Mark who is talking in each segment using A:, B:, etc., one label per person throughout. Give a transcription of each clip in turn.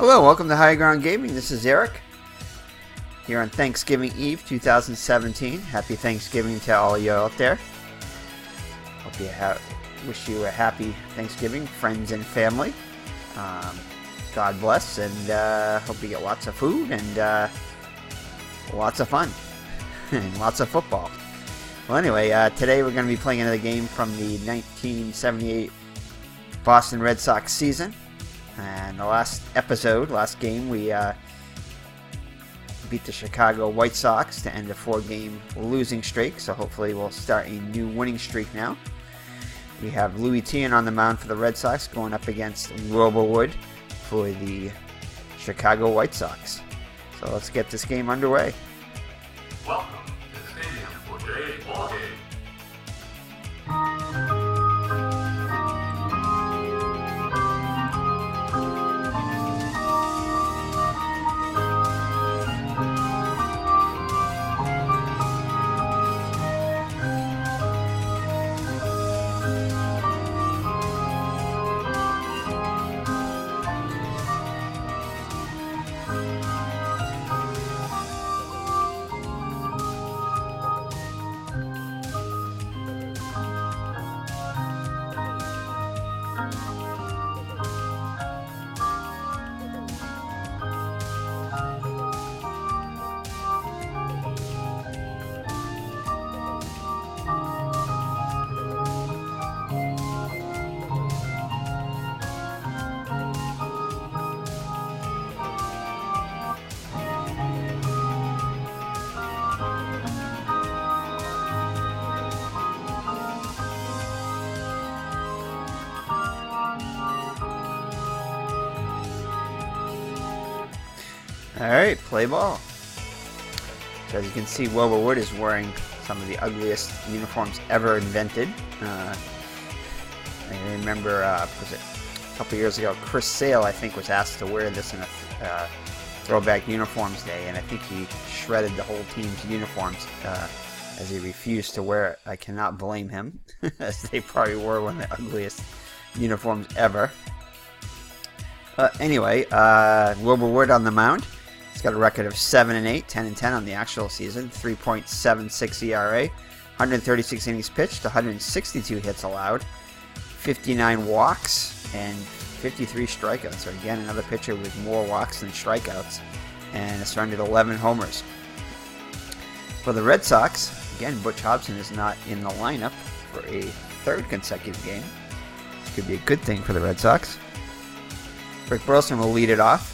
A: Hello, welcome to High Ground Gaming. This is Eric here on Thanksgiving Eve 2017. Happy Thanksgiving to all you out there. Hope you wish you a happy Thanksgiving, friends and family. God bless, and hope you get lots of food and lots of fun and lots of football. Well, anyway, today we're going to be playing another game from the 1978 Boston Red Sox season. And the last game, we beat the Chicago White Sox to end a 4-game losing streak. So hopefully we'll start a new winning streak now. We have Tiant on the mound for the Red Sox going up against Wilbur Wood for the Chicago White Sox. So let's get this game underway.
B: Welcome to the stadium for today's ball game.
A: Alright, play ball. So as you can see, Wilbur Wood is wearing some of the ugliest uniforms ever invented. I remember, was it a couple years ago, Chris Sale, I think, was asked to wear this in a Throwback Uniforms Day, and I think he shredded the whole team's uniforms as he refused to wear it. I cannot blame him, as they probably were one of the ugliest uniforms ever. Anyway, Wilbur Wood on the mound. He's got a record of 7-8, 10-10 on the actual season, 3.76 ERA, 136 innings pitched, 162 hits allowed, 59 walks, and 53 strikeouts. So again, another pitcher with more walks than strikeouts, and has surrendered 11 homers. For the Red Sox, again, Butch Hobson is not in the lineup for a third consecutive game. Could be a good thing for the Red Sox. Rick Burleson will lead it off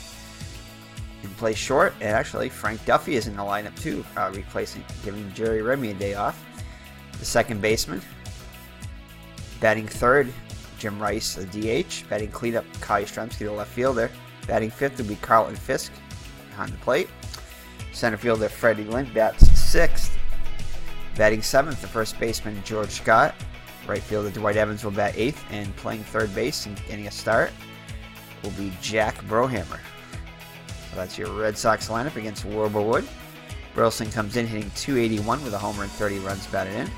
A: and play short. And actually, Frank Duffy is in the lineup too, giving Jerry Remy a day off. The second baseman. Batting third, Jim Rice, the DH. Batting cleanup, Kyle Yastrzemski, the left fielder. Batting fifth will be Carlton Fisk behind the plate. Center fielder, Freddie Lind, bats sixth. Batting seventh, the first baseman, George Scott. Right fielder, Dwight Evans, will bat eighth. And playing third base and getting a start will be Jack Brohammer. So that's your Red Sox lineup against Wilbur Wood. Burleson comes in hitting .281 with a homer and 30 runs batted in.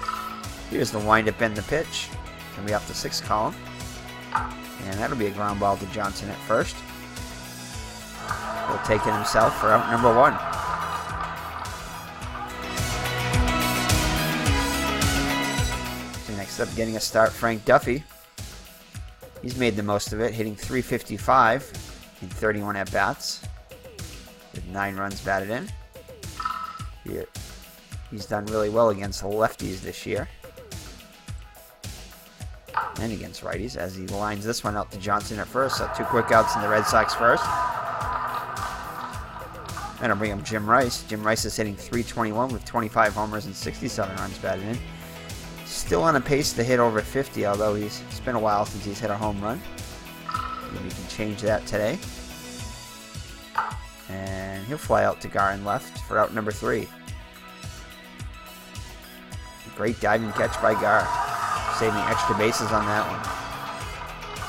A: Here's the windup and the pitch. Going to be off the sixth column. And that'll be a ground ball to Johnson at first. He'll take it himself for out number one. So next up, getting a start, Frank Duffy. He's made the most of it, hitting .355 in 31 at-bats with 9 runs batted in. Here, he's done really well against the lefties this year and against righties as he lines this one out to Johnson at first. So 2 quick outs in the Red Sox first. Then I'll bring up Jim Rice. Jim Rice is hitting .321 with 25 homers and 67 runs batted in. Still on a pace to hit over 50, although it's been a while since he's hit a home run. Maybe we can change that today. And he'll fly out to Garn left for out number 3. Great diving catch by Gar, saving extra bases on that one.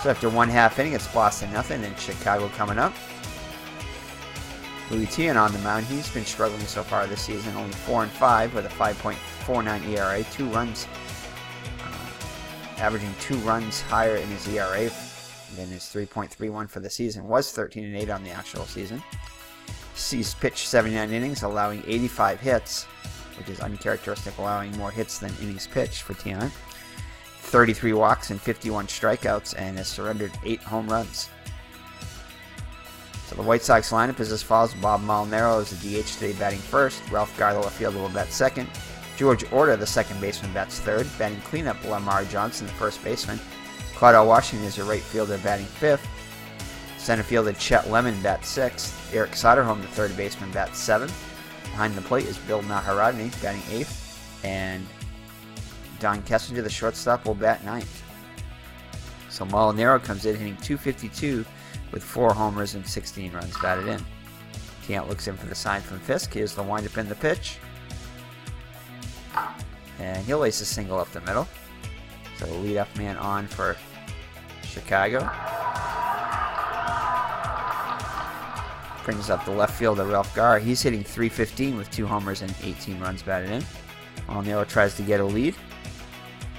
A: So after 1/2 inning, it's Boston nothing, and Chicago coming up. Tiant on the mound. He's been struggling so far this season, only 4-5 with a 5.49 ERA, 2 runs. Averaging 2 runs higher in his ERA And his 3.31 for the season was 13-8 on the actual season. He's pitched 79 innings, allowing 85 hits, which is uncharacteristic, allowing more hits than innings pitched for Tiant. 33 walks and 51 strikeouts, and has surrendered 8 home runs. So the White Sox lineup is as follows. Bob Molinaro is the DH today, batting first. Ralph Garlow, left fielder, will bat second. George Orta, the second baseman, bats third. Batting cleanup, Lamar Johnson, the first baseman. Claudio Washington is a right fielder, batting fifth. Center fielder Chet Lemon bats sixth. Eric Soderholm, the third baseman, bats seventh. Behind the plate is Bill Naharadny, batting eighth. And Don Kessinger, the shortstop, will bat ninth. So Molinaro comes in hitting .252 with 4 homers and 16 runs batted in. Tiant looks in for the sign from Fisk. Here's the windup in the pitch. And he'll ace a single up the middle. So the leadoff man on for Chicago. Brings up the left fielder, Ralph Garr. He's hitting .315 with 2 homers and 18 runs batted in. Molinaro tries to get a lead.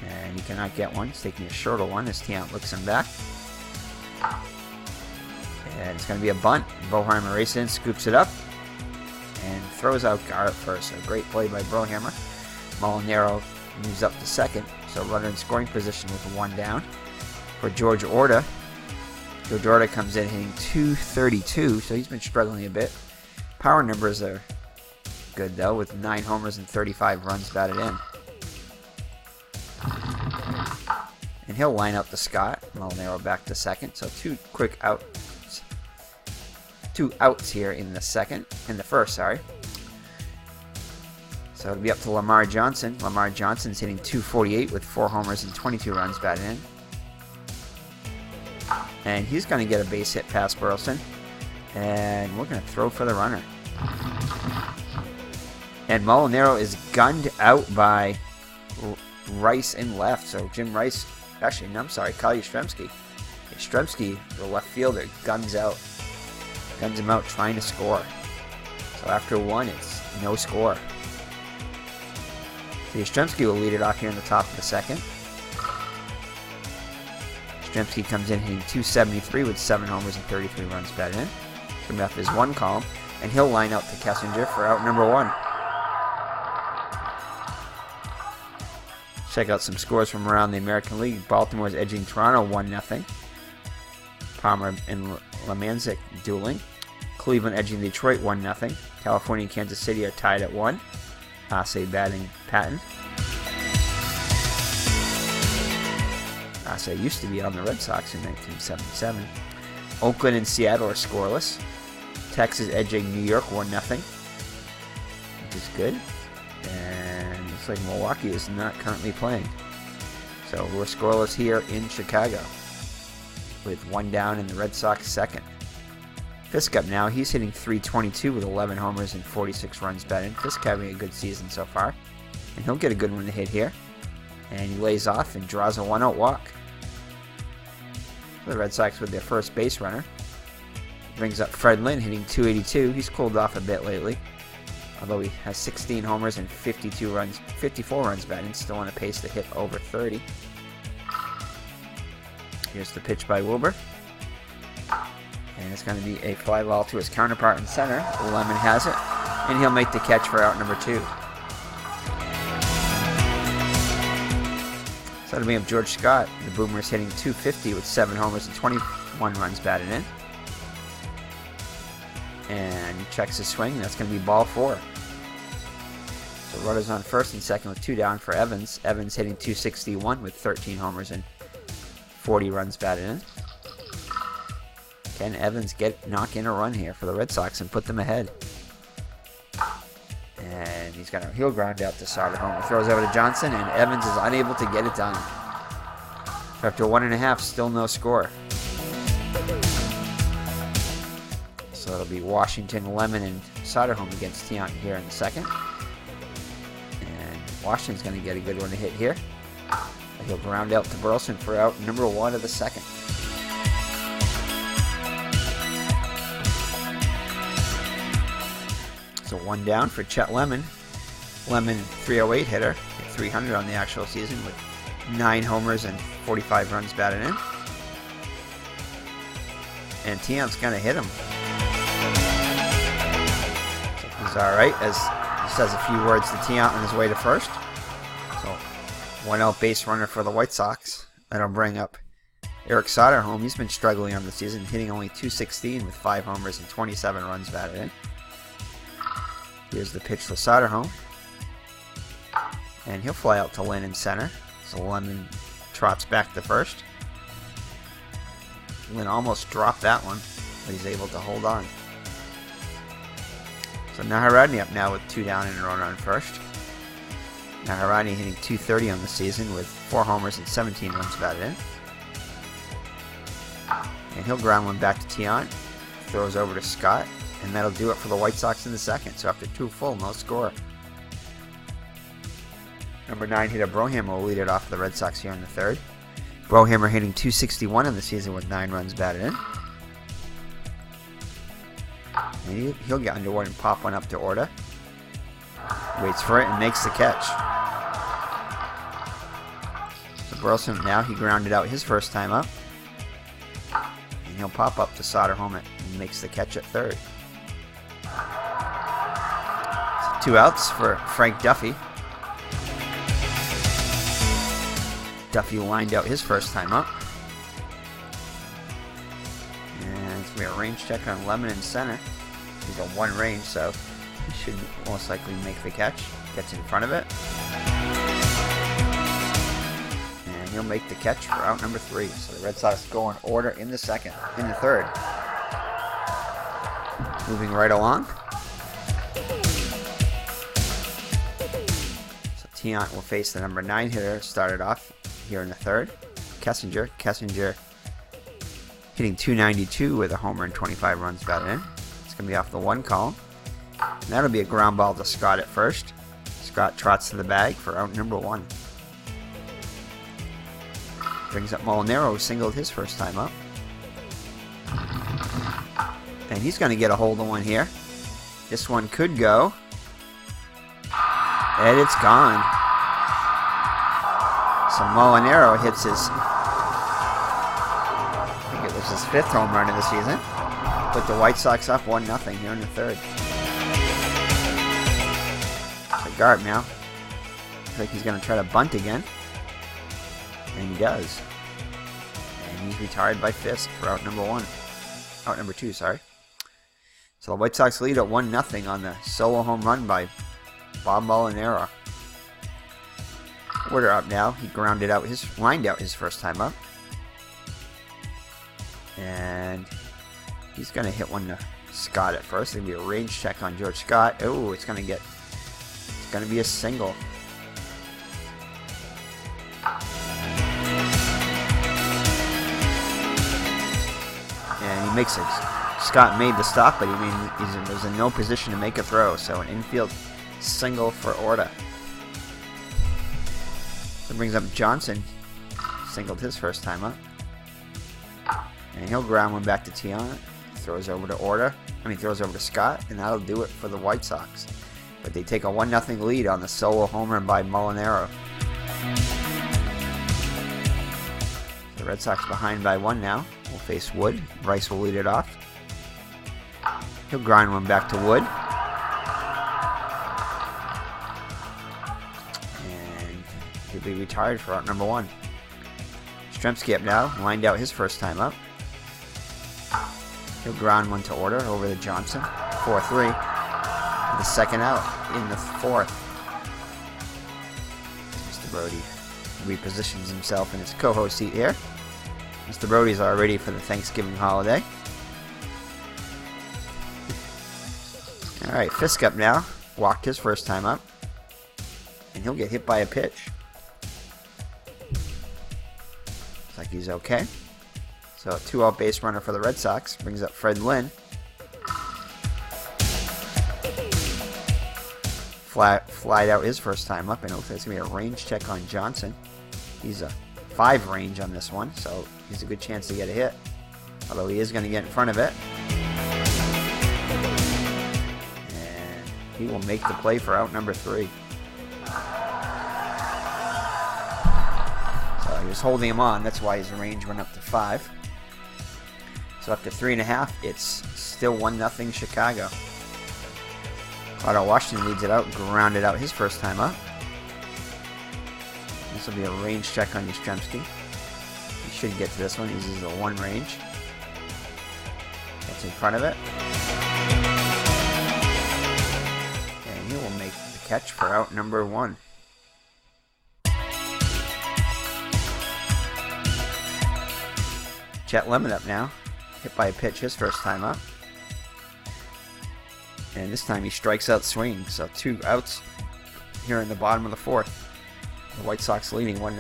A: And he cannot get one. He's taking a shorter one as Tiant looks him back. And it's going to be a bunt. Boheimer races in, scoops it up, and throws out Garr at first. A great play by Boheimer. Molinaro moves up to second, so runner in scoring position with 1 down. For George Orta. George Orta comes in hitting .232, so he's been struggling a bit. Power numbers are good, though, with 9 homers and 35 runs batted in. And he'll line up to Scott. Molinaro back to second, so 2 quick outs. 2 outs here in the first. So it'll be up to Lamar Johnson. Lamar Johnson's hitting .248 with 4 homers and 22 runs batted in. And he's going to get a base hit past Burleson. And we're going to throw for the runner. And Molinaro is gunned out by Rice in left. So Jim Rice, Kyle Yastrzemski. Yastrzemski, the left fielder, guns him out trying to score. So after 1, it's no score. So Yastrzemski will lead it off here in the top of the second. Yastrzemski comes in hitting .273 with 7 homers and 33 runs batted in. Trimmed off his 1 column, and he'll line out to Kessinger for out number 1. Check out some scores from around the American League. Baltimore is edging Toronto 1-0. Palmer and Lamanzik dueling. Cleveland edging Detroit 1-0. California and Kansas City are tied at 1. Ase batting Patton. Ase used to be on the Red Sox in 1977. Oakland and Seattle are scoreless. Texas edging New York 1-0, which is good. And looks like Milwaukee is not currently playing. So we're scoreless here in Chicago, with 1 down in the Red Sox second. Fisk up now. He's hitting .322 with 11 homers and 46 runs batted in. Fisk having a good season so far. And he'll get a good one to hit here. And he lays off and draws a 1-out walk. The Red Sox with their first base runner. Brings up Fred Lynn hitting .282. He's cooled off a bit lately, although he has 16 homers and 54 runs batted in. Still on a pace to hit over 30. Here's the pitch by Wilbur. And it's going to be a fly ball to his counterpart in center. Lemon has it, and he'll make the catch for out number 2. So it'll be up George Scott. The Boomer's hitting .250 with 7 homers and 21 runs batted in. And he checks his swing. That's going to be ball 4. So runners on first and second with 2 down for Evans. Evans hitting .261 with 13 homers and 40 runs batted in. Can Evans knock in a run here for the Red Sox and put them ahead? And he's got a heel ground out to Soderholm. He throws over to Johnson, and Evans is unable to get it done. So after 1.5, still no score. So it'll be Washington, Lemon, and Soderholm against Tiant here in the second. And Washington's going to get a good one to hit here. He'll ground out to Burleson for out number 1 of the second. So 1 down for Chet Lemon. Lemon, 308 hitter, hit .300 on the actual season with 9 homers and 45 runs batted in. And Tiant's going to hit him. So he's alright as he says a few words to Tiant on his way to first. So 1 out base runner for the White Sox. That'll bring up Eric Soderholm. He's been struggling on the season, hitting only .216 with 5 homers and 27 runs batted in. Here's the pitch for Soderholm. And he'll fly out to Lynn in center. So Lemon trots back to first. Lynn almost dropped that one, but he's able to hold on. So Naharadny up now with 2 down and a runner on first. Naharadny hitting .230 on the season with 4 homers and 17 runs batted in. And he'll ground one back to Tiant. Throws over to Scott. And that'll do it for the White Sox in the second. So after 2 full, no score. Number 9 hitter Brohammer will lead it off for the Red Sox here in the third. Brohammer hitting .261 in the season with 9 runs batted in. And he'll get underwood and pop one up to Orta. Waits for it and makes the catch. So Burleson now, he grounded out his first time up. And he'll pop up to Soderholm and makes the catch at third. So 2 outs for Frank Duffy. Duffy lined out his first time up. And it's going to be a range check on Lemon in center. He's a 1 range, so he should most likely make the catch. Gets in front of it. And he'll make the catch for out number 3. So the Red Sox go in order in the third. Moving right along. So Tiant will face the number 9 hitter, started off here in the third. Kessinger hitting .292 with a homer and 25 runs batted in. It's going to be off the 1 column. And that'll be a ground ball to Scott at first. Scott trots to the bag for out number 1. Brings up Molinaro, who singled his first time up. And he's going to get a hold of one here. This one could go. And it's gone. So Molinaro hits his, I think it was his 5th home run of the season. Put the White Sox up 1-0 here in the third. The guard now. Looks like he's going to try to bunt again. And he does. And he's retired by Fisk for out number 2, sorry. So the White Sox lead at 1-0 on the solo home run by Bob Molinaro. Order up now. He lined out his first time up. And he's going to hit one to Scott at first. It's going to be a range check on George Scott. Oh, it's going to be a single. And he makes it. Scott made the stop, but he was in no position to make a throw. So an infield single for Orta. So it brings up Johnson. Singled his first time up. And he'll ground one back to Tiant. Throws over to Scott. And that'll do it for the White Sox. But they take a 1-0 lead on the solo homer by Molinaro. The Red Sox behind by 1 now. Will face Wood. Rice will lead it off. He'll grind one back to Wood. And he'll be retired for out number 1. Yastrzemski up now. Lined out his first time up. He'll ground one to Orta over to Johnson. 4-3. The second out in the 4th. Mr. Brody repositions himself in his co-host seat here. Mr. Brody's all ready for the Thanksgiving holiday. Alright, Fisk up now. Walked his first time up. And he'll get hit by a pitch. Looks like he's okay. So a 2-out base runner for the Red Sox. Brings up Fred Lynn. Flied out his first time up, and it looks like it's going to be a range check on Johnson. He's a 5 range on this one, so he's a good chance to get a hit. Although he is going to get in front of it. And he will make the play for out number 3. So he was holding him on, that's why his range went up to 5. So after 3.5, it's still 1-0 Chicago. Otto Washington leads it out, grounded out his first time up. This will be a range check on Yastrzemski. He should get to this one. He uses a 1 range. Gets in front of it. And he will make the catch for out number 1. Chet Lemon up now. Hit by a pitch his first time up. And this time he strikes out swinging. So 2 outs here in the bottom of the 4th. The White Sox leading 1-0.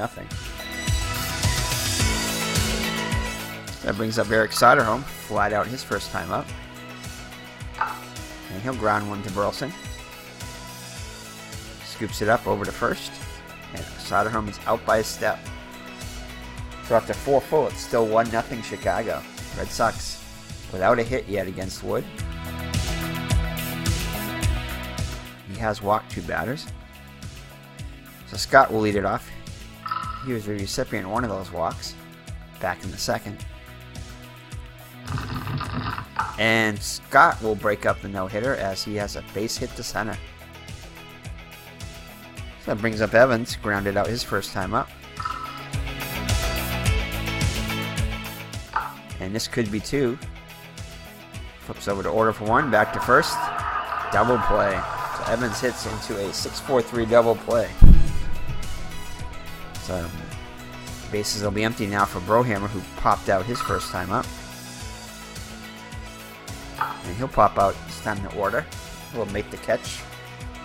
A: That brings up Eric Soderholm, flat out his first time up. And he'll ground one to Burleson. Scoops it up over to first. And Soderholm is out by a step. So after 4 full, it's still 1-0 Chicago. Red Sox without a hit yet against Wood. He has walked 2 batters. So Scott will lead it off. He was the recipient of one of those walks back in the 2nd. And Scott will break up the no-hitter as he has a base hit to center. So that brings up Evans, grounded out his first time up. And this could be 2. Flips over to order for 1, back to first. Double play. So Evans hits into a 6-4-3 double play. So bases will be empty now for Brohammer, who popped out his first time up. And he'll pop out this time to order. He'll make the catch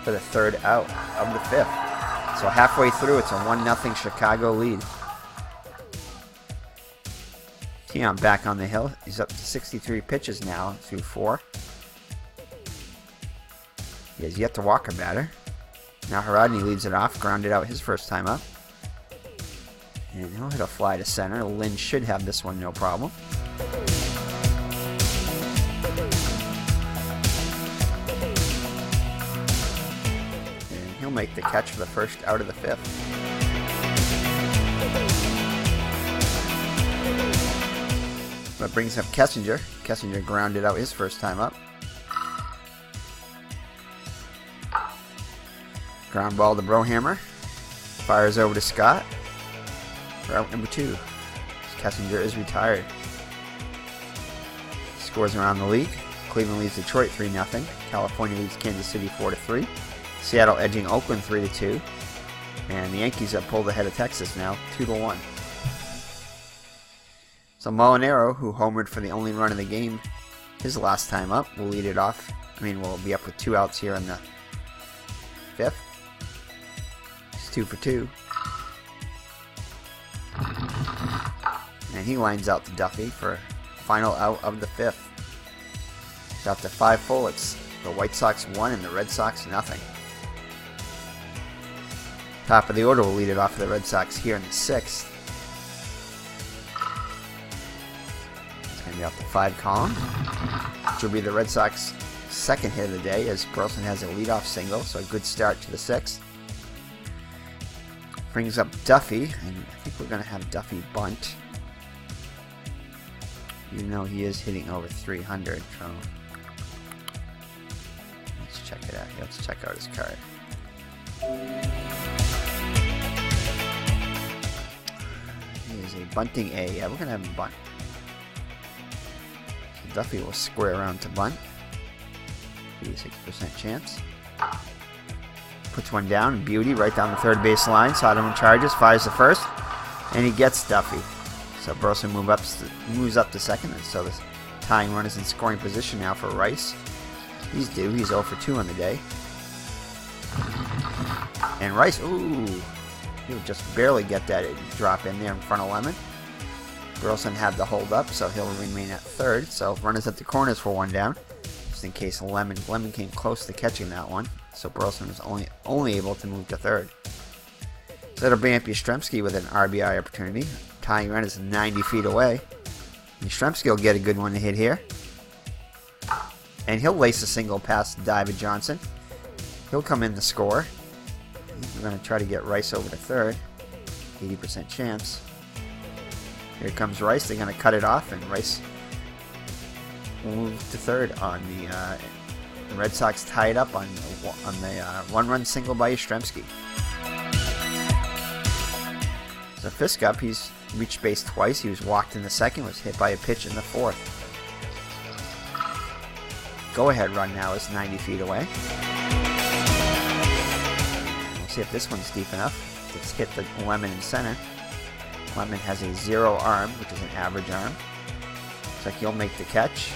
A: for the 3rd out of the 5th. So halfway through, it's a 1-0 Chicago lead. Tiant back on the hill. He's up to 63 pitches now through 4. He has yet to walk a batter. Now Haradny leads it off, grounded out his first time up. And he'll hit a fly to center. Lynn should have this one no problem. And he'll make the catch for the first out of the 5th. That brings up Kessinger. Kessinger grounded out his first time up. Ground ball to Brohammer. Fires over to Scott. For out number 2. Kessinger is retired. Scores around the league. Cleveland leads Detroit 3-0. California leads Kansas City 4-3. Seattle edging Oakland 3-2. And the Yankees have pulled ahead of Texas now 2-1. So Molinaro, who homered for the only run of the game his last time up, will lead it off. We'll be up with 2 outs here in the 5th. It's 2 for 2. And he lines out to Duffy for final out of the 5th. So after 5 full, it's the White Sox 1 and the Red Sox 0. Top of the order will lead it off for the Red Sox here in the 6th. It's going to be off the 5 column, which will be the Red Sox 2nd hit of the day as Burleson has a leadoff single, so a good start to the 6th. Brings up Duffy, and I think we're going to have Duffy bunt. Even though he is hitting over 300, so let's check it out. Let's check out his card. He is a bunting A. Yeah, we're going to have him bunt. So Duffy will square around to bunt. 86% chance. Puts one down. Beauty right down the 3rd base line. Soderholm charges, fires the first, and he gets Duffy. So Burleson moves up to 2nd, and so the tying run is in scoring position now for Rice. He's due. He's 0 for 2 on the day. And Rice, he'll just barely get that drop in there in front of Lemon. Burleson had the hold up, so he'll remain at 3rd. So runners at the corners for 1 down, just in case Lemon came close to catching that one. So Burleson was only able to move to 3rd. So that'll bring up Yastrzemski with an RBI opportunity. Tying run is 90 feet away. Yastrzemski will get a good one to hit here. And he'll lace a single past David Johnson. He'll come in to score. We're going to try to get Rice over to 3rd. 80% chance. Here comes Rice. They're going to cut it off, and Rice move to third on the Red Sox tied up on the one-run single by Yastrzemski. So Fisk up, he's reached base twice. He was walked in the second, was hit by a pitch in the fourth. Go-ahead run now is 90 feet away. We'll see if this one's deep enough. Let's hit the Lemon in center. Lemon has a 0 arm, which is an average arm. Looks like he'll make the catch.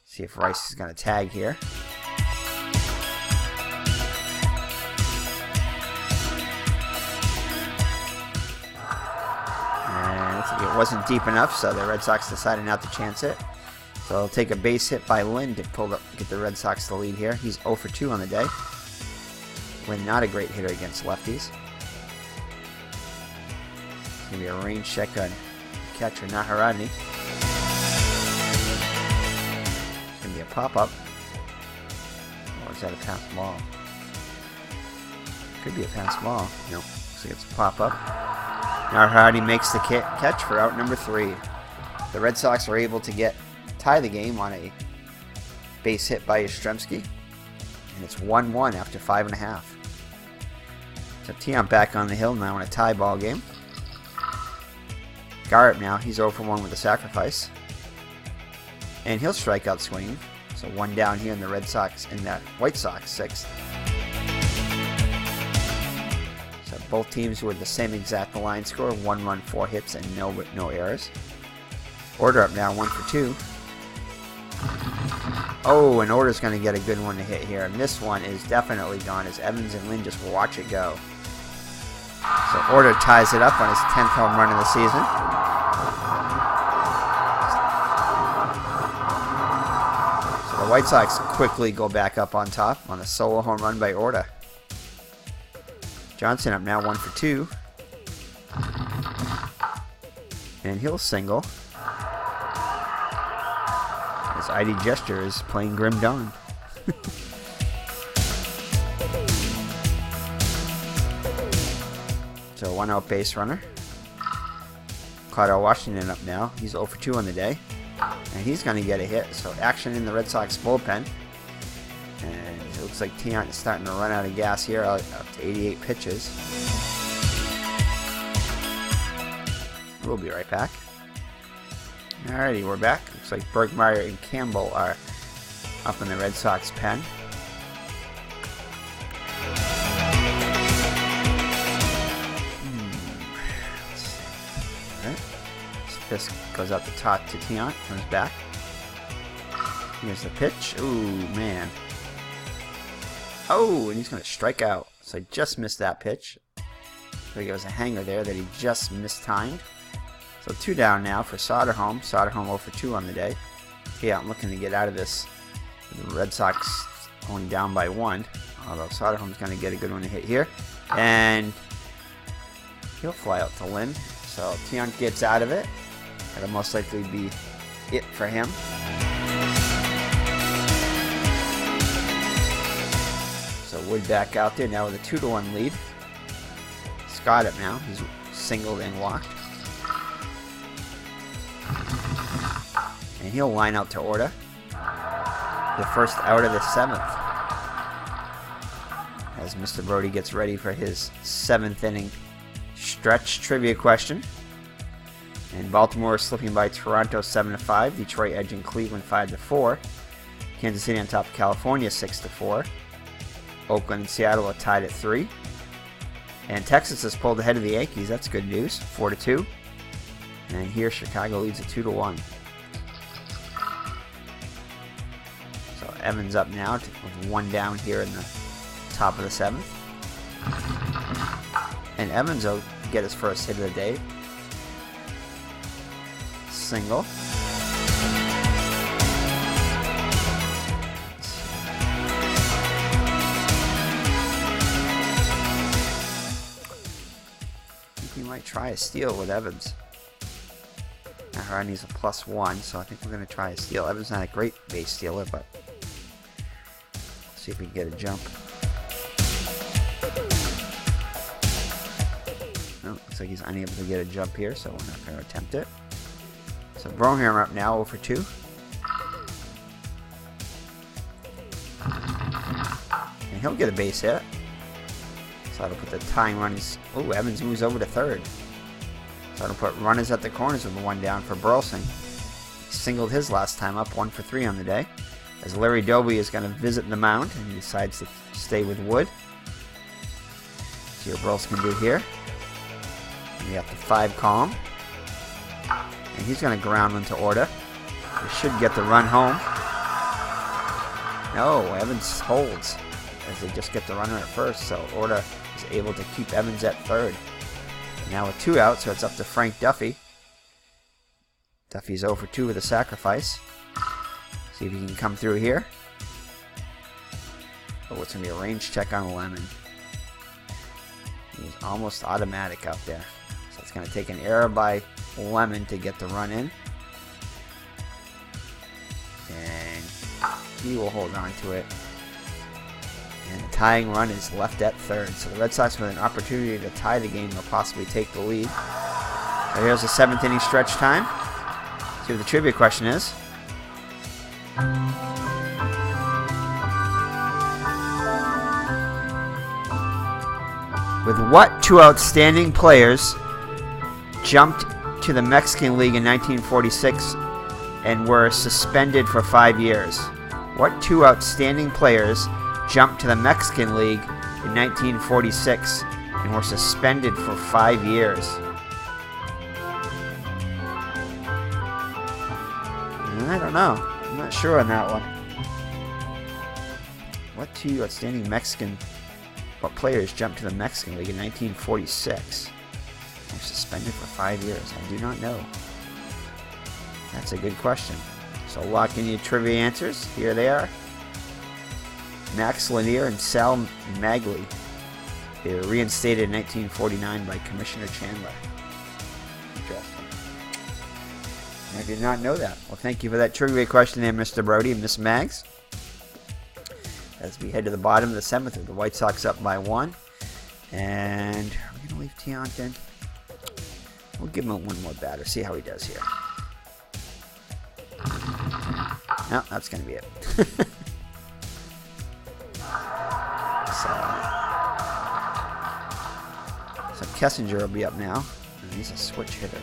A: See if Rice is going to tag here. And looks like it wasn't deep enough, so the Red Sox decided not to chance it. So they'll take a base hit by Lynn to get the Red Sox the lead here. He's 0 for 2 on the day. Lynn not a great hitter against lefties. It's going to be a range check on catcher Naharadny. It's going to be a pop-up. Or is that a pass ball? Could be a pass ball. Nope. Looks like it's a pop-up. Naharadny makes the catch for out number 3. The Red Sox are able to tie the game on a base hit by Yastrzemski. And it's 1-1 after 5.5. So Tiant back on the hill now in a tie ball game. Garrett now, he's 0 for 1 with a sacrifice. And he'll strike out swinging. So 1 down here in the Red Sox, in that White Sox 6th. So both teams were the same exact line score, 1 run, 4 hits, and no errors. Order up now, 1 for 2. Oh, and Order's going to get a good one to hit here. And this one is definitely gone as Evans and Lynn just watch it go. So Order ties it up on his 10th home run of the season. So the White Sox quickly go back up on top on a solo home run by Order. Johnson up now 1 for 2. And he'll single. As ID Gesture is playing Grim Dawn. So 1 out base runner. Claudio Washington up now. He's 0 for 2 on the day. And he's going to get a hit. So action in the Red Sox bullpen. And it looks like Tiant is starting to run out of gas here, up to 88 pitches. We'll be right back. Alrighty, we're back. Looks like Bergmeyer and Campbell are up in the Red Sox pen. Alright. Fisk goes up the top to Tiant, comes back. Here's the pitch. Ooh, man. Oh, and he's going to strike out. So he just missed that pitch. So he goes a hanger there that he just mistimed. So 2 down now for Soderholm. Soderholm 0 for 2 on the day. Tiant looking to get out of this. The Red Sox only down by 1. Although Soderholm's going to get a good one to hit here. And he'll fly out to Lynn. So Tiant gets out of it. That'll most likely be it for him. So Wood back out there now with a 2-1 lead. Scott up now. He's singled and walked. And he'll line out to Orta. The first out of the 7th. As Mr. Brody gets ready for his 7th inning stretch trivia question. And Baltimore is slipping by Toronto 7-5. Detroit edging Cleveland 5-4. Kansas City on top of California 6-4. Oakland and Seattle are tied at 3. And Texas has pulled ahead of the Yankees. That's good news. 4-2. And here Chicago leads at 2-1. So Evans up now with 1 down here in the top of the 7th. And Evans will get his first hit of the day. Single. He might try a steal with Evans. Naharadny's a +1, so I think we're going to try a steal. Evans not a great base stealer, but let's see if we can get a jump. No, looks like he's unable to get a jump here, so we're not going to attempt it. So Broham up now 0 for 2. And he'll get a base hit. So that'll put the tying runners. Oh, Evans moves over to third. So that'll put runners at the corners with the one down for Burleson. He singled his last time up, 1 for 3 on the day. As Larry Doby is going to visit the mound and he decides to stay with Wood. See what Burleson can do here. And we got the 5 column. And he's going to ground one to Orta. He should get the run home. No, Evans holds as they just get the runner at first. So Orta is able to keep Evans at third. Now with 2 out, so it's up to Frank Duffy. Duffy's 0 for 2 with a sacrifice. See if he can come through here. Oh, it's going to be a range check on Lemon. He's almost automatic out there. So it's going to take an error by Lemon to get the run in. And he will hold on to it. And the tying run is left at third. So the Red Sox with an opportunity to tie the game or possibly take the lead. So here's the 7th inning stretch time. See what the trivia question is. With what 2 outstanding players jumped to the Mexican League in 1946 and were suspended for 5 years? What 2 outstanding players jumped to the Mexican League in 1946 and were suspended for 5 years? I don't know. I'm not sure on that one. What 2 outstanding what players jumped to the Mexican League in 1946 and were suspended for 5 years? I do not know. That's a good question. So lock in your trivia answers. Here they are. Max Lanier and Sal Magli. They were reinstated in 1949 by Commissioner Chandler. Interesting. I did not know that. Well, thank you for that trivia question there, Mr. Brody and Miss Mags. As we head to the bottom of the 7th, with the White Sox up by 1. And we're going to leave Tiant in. We'll give him one more batter, see how he does here. No, that's going to be it. So Kessinger will be up now. And he's a switch hitter. I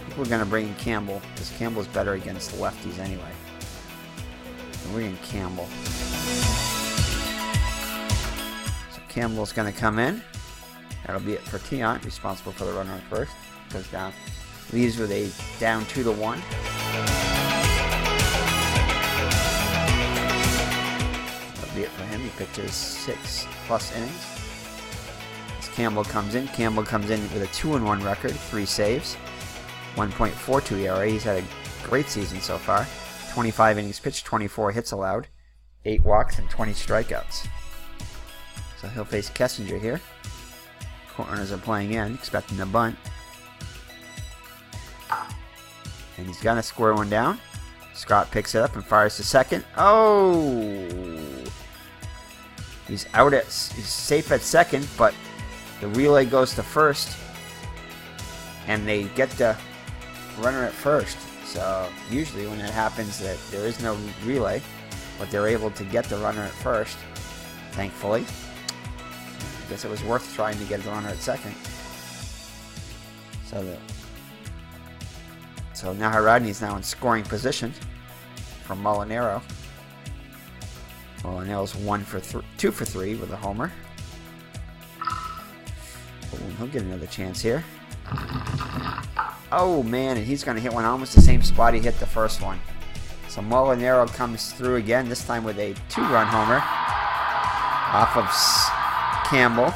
A: think we're going to bring in Campbell, because Campbell's better against lefties anyway. And we're in Campbell. So Campbell's going to come in. That'll be it for Tiant, responsible for the runner on first. Goes down. Leaves with a down 2-1. That'll be it for him. He pitches 6+ innings. As Campbell comes in with a 2-1 record, 3 saves, 1.42 ERA. He's had a great season so far. 25 innings pitched, 24 hits allowed, 8 walks, and 20 strikeouts. So he'll face Kessinger here. Corners are playing in, expecting a bunt. And he's going to square one down. Scott picks it up and fires to second. Oh! He's safe at second, but the relay goes to first. And they get the runner at first. So usually when that happens, that there is no relay, but they're able to get the runner at first, thankfully. I guess it was worth trying to get the runner at second. So Naharadny now in scoring position from Molinaro. Molinaro's 2 for 3 with a homer. Oh, he'll get another chance here. Oh man, and he's going to hit one almost the same spot he hit the first one. So Molinaro comes through again, this time with a 2-run homer off of Campbell.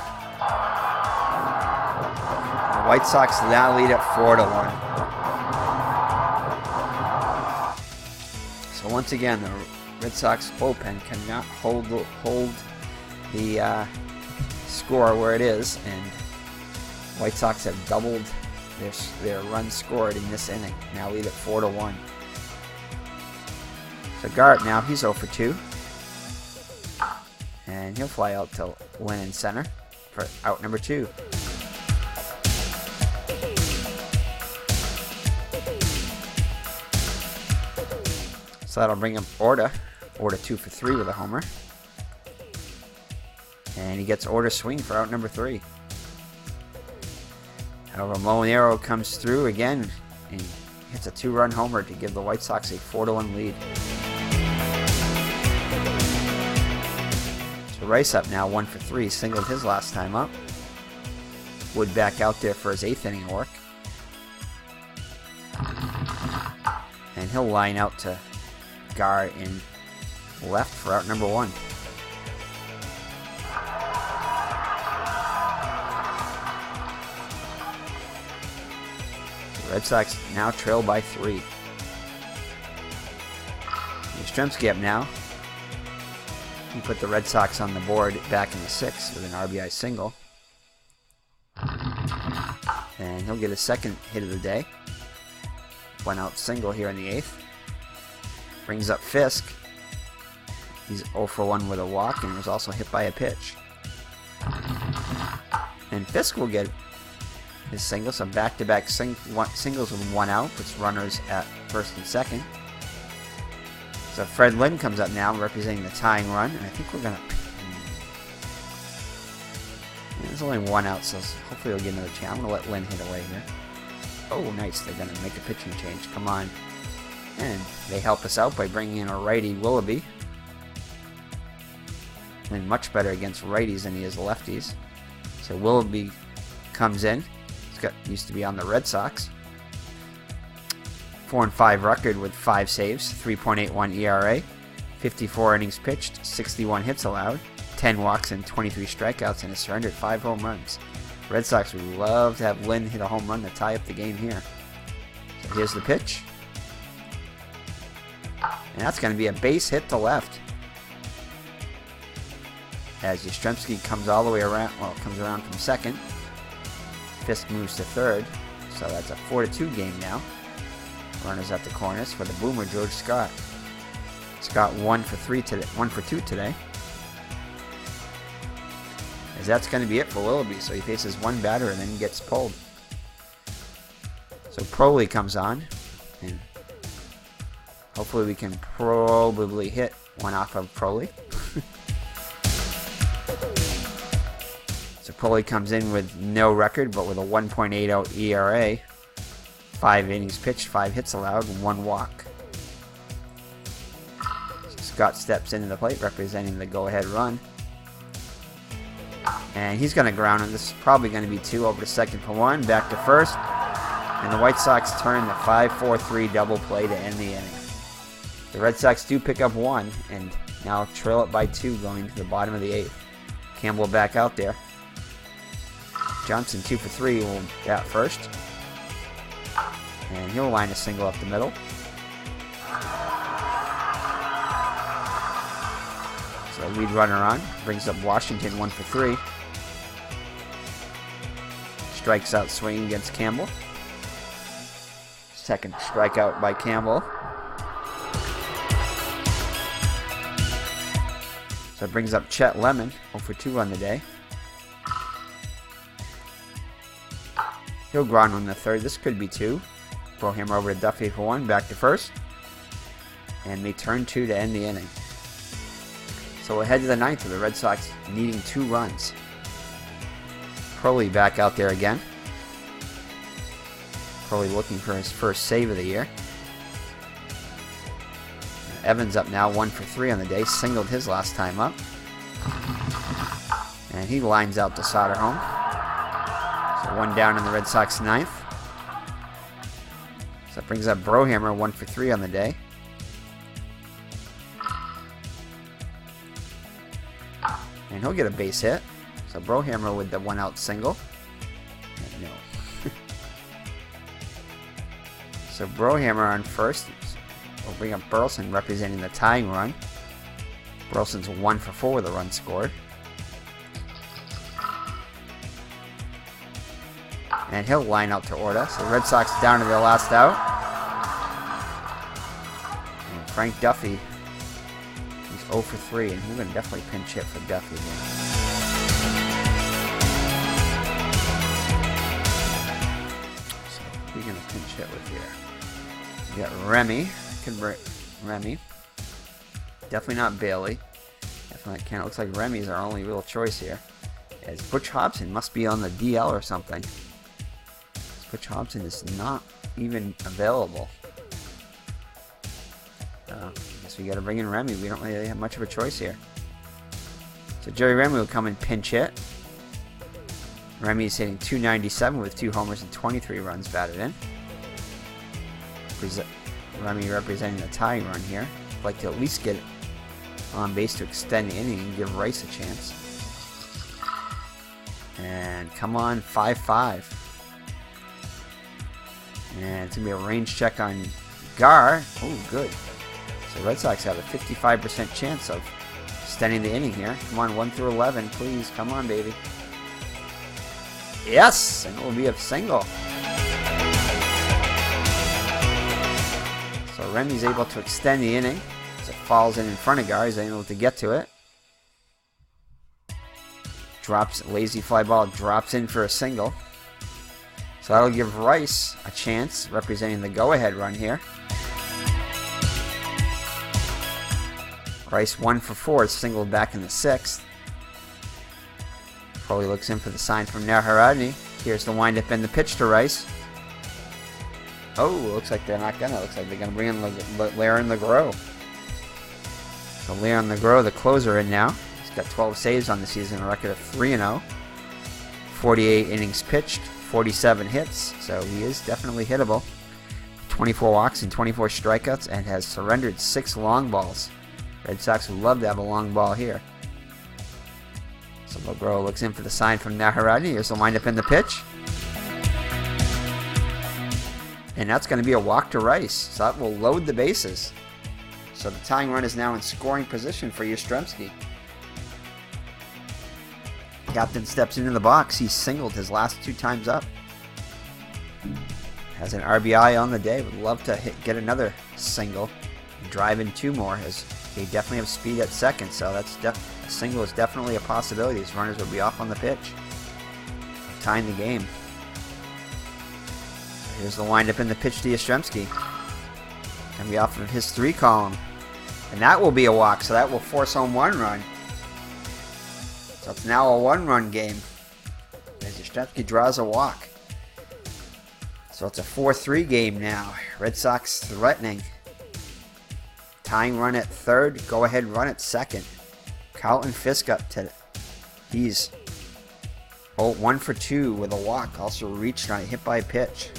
A: The White Sox now lead at 4-1. So once again, the Red Sox bullpen cannot hold the score where it is, and White Sox have doubled their runs scored in this inning. Now lead at 4-1. So Garrett now, he's 0 for 2. And he'll fly out to Lynn in center for out number 2. So that'll bring up Orta. Orta 2 for 3 with a homer. And he gets Orta's swing for out number 3. However, Molinaro comes through again and hits a 2-run homer to give the White Sox a 4-1 lead. So Rice up now 1 for 3, singled his last time up. Wood back out there for his 8th inning work. And he'll line out to Gar in left for out number 1. The Red Sox now trail by 3. Yastrzemski up now. He put the Red Sox on the board back in the 6th with an RBI single. And he'll get his second hit of the day. 1-out single here in the 8th. Brings up Fisk. He's 0 for 1 with a walk and was also hit by a pitch. And Fisk will get his single, so back-to-back singles with 1 out, puts runners at first and second. So Fred Lynn comes up now, representing the tying run, and I think we're gonna. There's only 1 out, so hopefully we'll get another chance. I'm gonna let Lynn hit away here. Oh, nice! They're gonna make a pitching change. Come on, and they help us out by bringing in a righty, Willoughby. And much better against righties than he is lefties. So Willoughby comes in. Used to be on the Red Sox. 4-5 record with 5 saves, 3.81 ERA, 54 innings pitched, 61 hits allowed, 10 walks and 23 strikeouts, and has surrendered 5 home runs. Red Sox would love to have Lynn hit a home run to tie up the game here. So here's the pitch. And that's going to be a base hit to left. As Yastrzemski comes all the way around, well, comes around from second. Fisk moves to third, so that's a 4-2 game now. Runners at the corners for the boomer, George Scott. Scott 1 for 2 today. As that's going to be it for Willoughby, so he faces 1 batter and then gets pulled. So Proley comes on, and hopefully we can probably hit one off of Proley. So Proley comes in with no record, but with a 1.80 ERA, 5 innings pitched, 5 hits allowed, 1 walk. So Scott steps into the plate, representing the go-ahead run. And he's going to ground, and this is probably going to be 2 over to second for 1, back to first. And the White Sox turn the 5-4-3 double play to end the inning. The Red Sox do pick up 1, and now trail it by 2 going to the bottom of the 8th. Campbell back out there. Johnson 2 for 3 will bat first. And he'll line a single up the middle. So lead runner on. Brings up Washington 1 for 3. Strikes out swinging against Campbell. Second strikeout by Campbell. So it brings up Chet Lemon 0 for 2 on the day. He'll ground on the third. This could be 2. Throw him over to Duffy for 1. Back to first. And they turn 2 to end the inning. So we'll head to the 9th with the Red Sox needing 2 runs. Proley back out there again. Proley looking for his first save of the year. Evans up now 1 for 3 on the day. Singled his last time up. And he lines out to Soderholm. So 1 down in the Red Sox 9th. So that brings up Brohammer 1 for 3 on the day. And he'll get a base hit. So Brohammer with the 1-out single. And no. So Brohammer on first. We'll bring up Burleson representing the tying run. Burleson's 1 for 4 with a run scored. And he'll line out to Orta. So the Red Sox down to their last out. And Frank Duffy, he's 0 for 3, and we're going to definitely pinch hit for Duffy here. So who are you going to pinch hit with here? We got Remy. Remy. Definitely not Bailey. Definitely kind of looks like Remy's our only real choice here. As Butch Hobson must be on the DL or something. Butch Hobson is not even available. I guess we got to bring in Remy. We don't really have much of a choice here. So Joey Remy will come and pinch hit. Remy is hitting .297 with 2 homers and 23 runs batted in. Remy representing a tying run here. I'd like to at least get on base to extend the inning and give Rice a chance. And come on, 5-5. And it's going to be a range check on Gar. Oh, good. So Red Sox have a 55% chance of extending the inning here. Come on, 1 through 11, please. Come on, baby. Yes! And it will be a single. So Remy's able to extend the inning. As it falls in front of Gar, he's able to get to it. Drops, lazy fly ball, drops in for a single. So that'll give Rice a chance, representing the go-ahead run here. Rice 1 for 4, singled back in the 6th. Foley looks in for the sign from Naharadny. Here's the windup and the pitch to Rice. Oh, looks like they're not gonna. Looks like they're gonna bring in Leron LeGros. So Leron LeGros, the closer, in now. He's got 12 saves on the season, a record of 3-0. 48 innings pitched, 47 hits, so he is definitely hittable. 24 walks and 24 strikeouts, and has surrendered 6 long balls. Red Sox would love to have a long ball here. So LeGros looks in for the sign from Naharadny. Here's the windup in the pitch. And that's going to be a walk to Rice. So that will load the bases. So the tying run is now in scoring position for Yastrzemski. Captain steps into the box. He singled his last 2 times up. Has an RBI on the day. Would love to get another single. Drive in 2 more. As they definitely have speed at second. So that's a single is definitely a possibility. These runners will be off on the pitch. Tying the game. Here's the windup in the pitch to Yastrzemski. Going to be off of his 3 column. And that will be a walk. So that will force home 1 run. So it's now a 1-run game as Yastrzemski draws a walk. So it's a 4-3 game now. Red Sox threatening. Tying run at 3rd. Go ahead run at 2nd. Carlton Fisk up to. He's 1 for 2 with a walk. Also reached on a hit by pitch.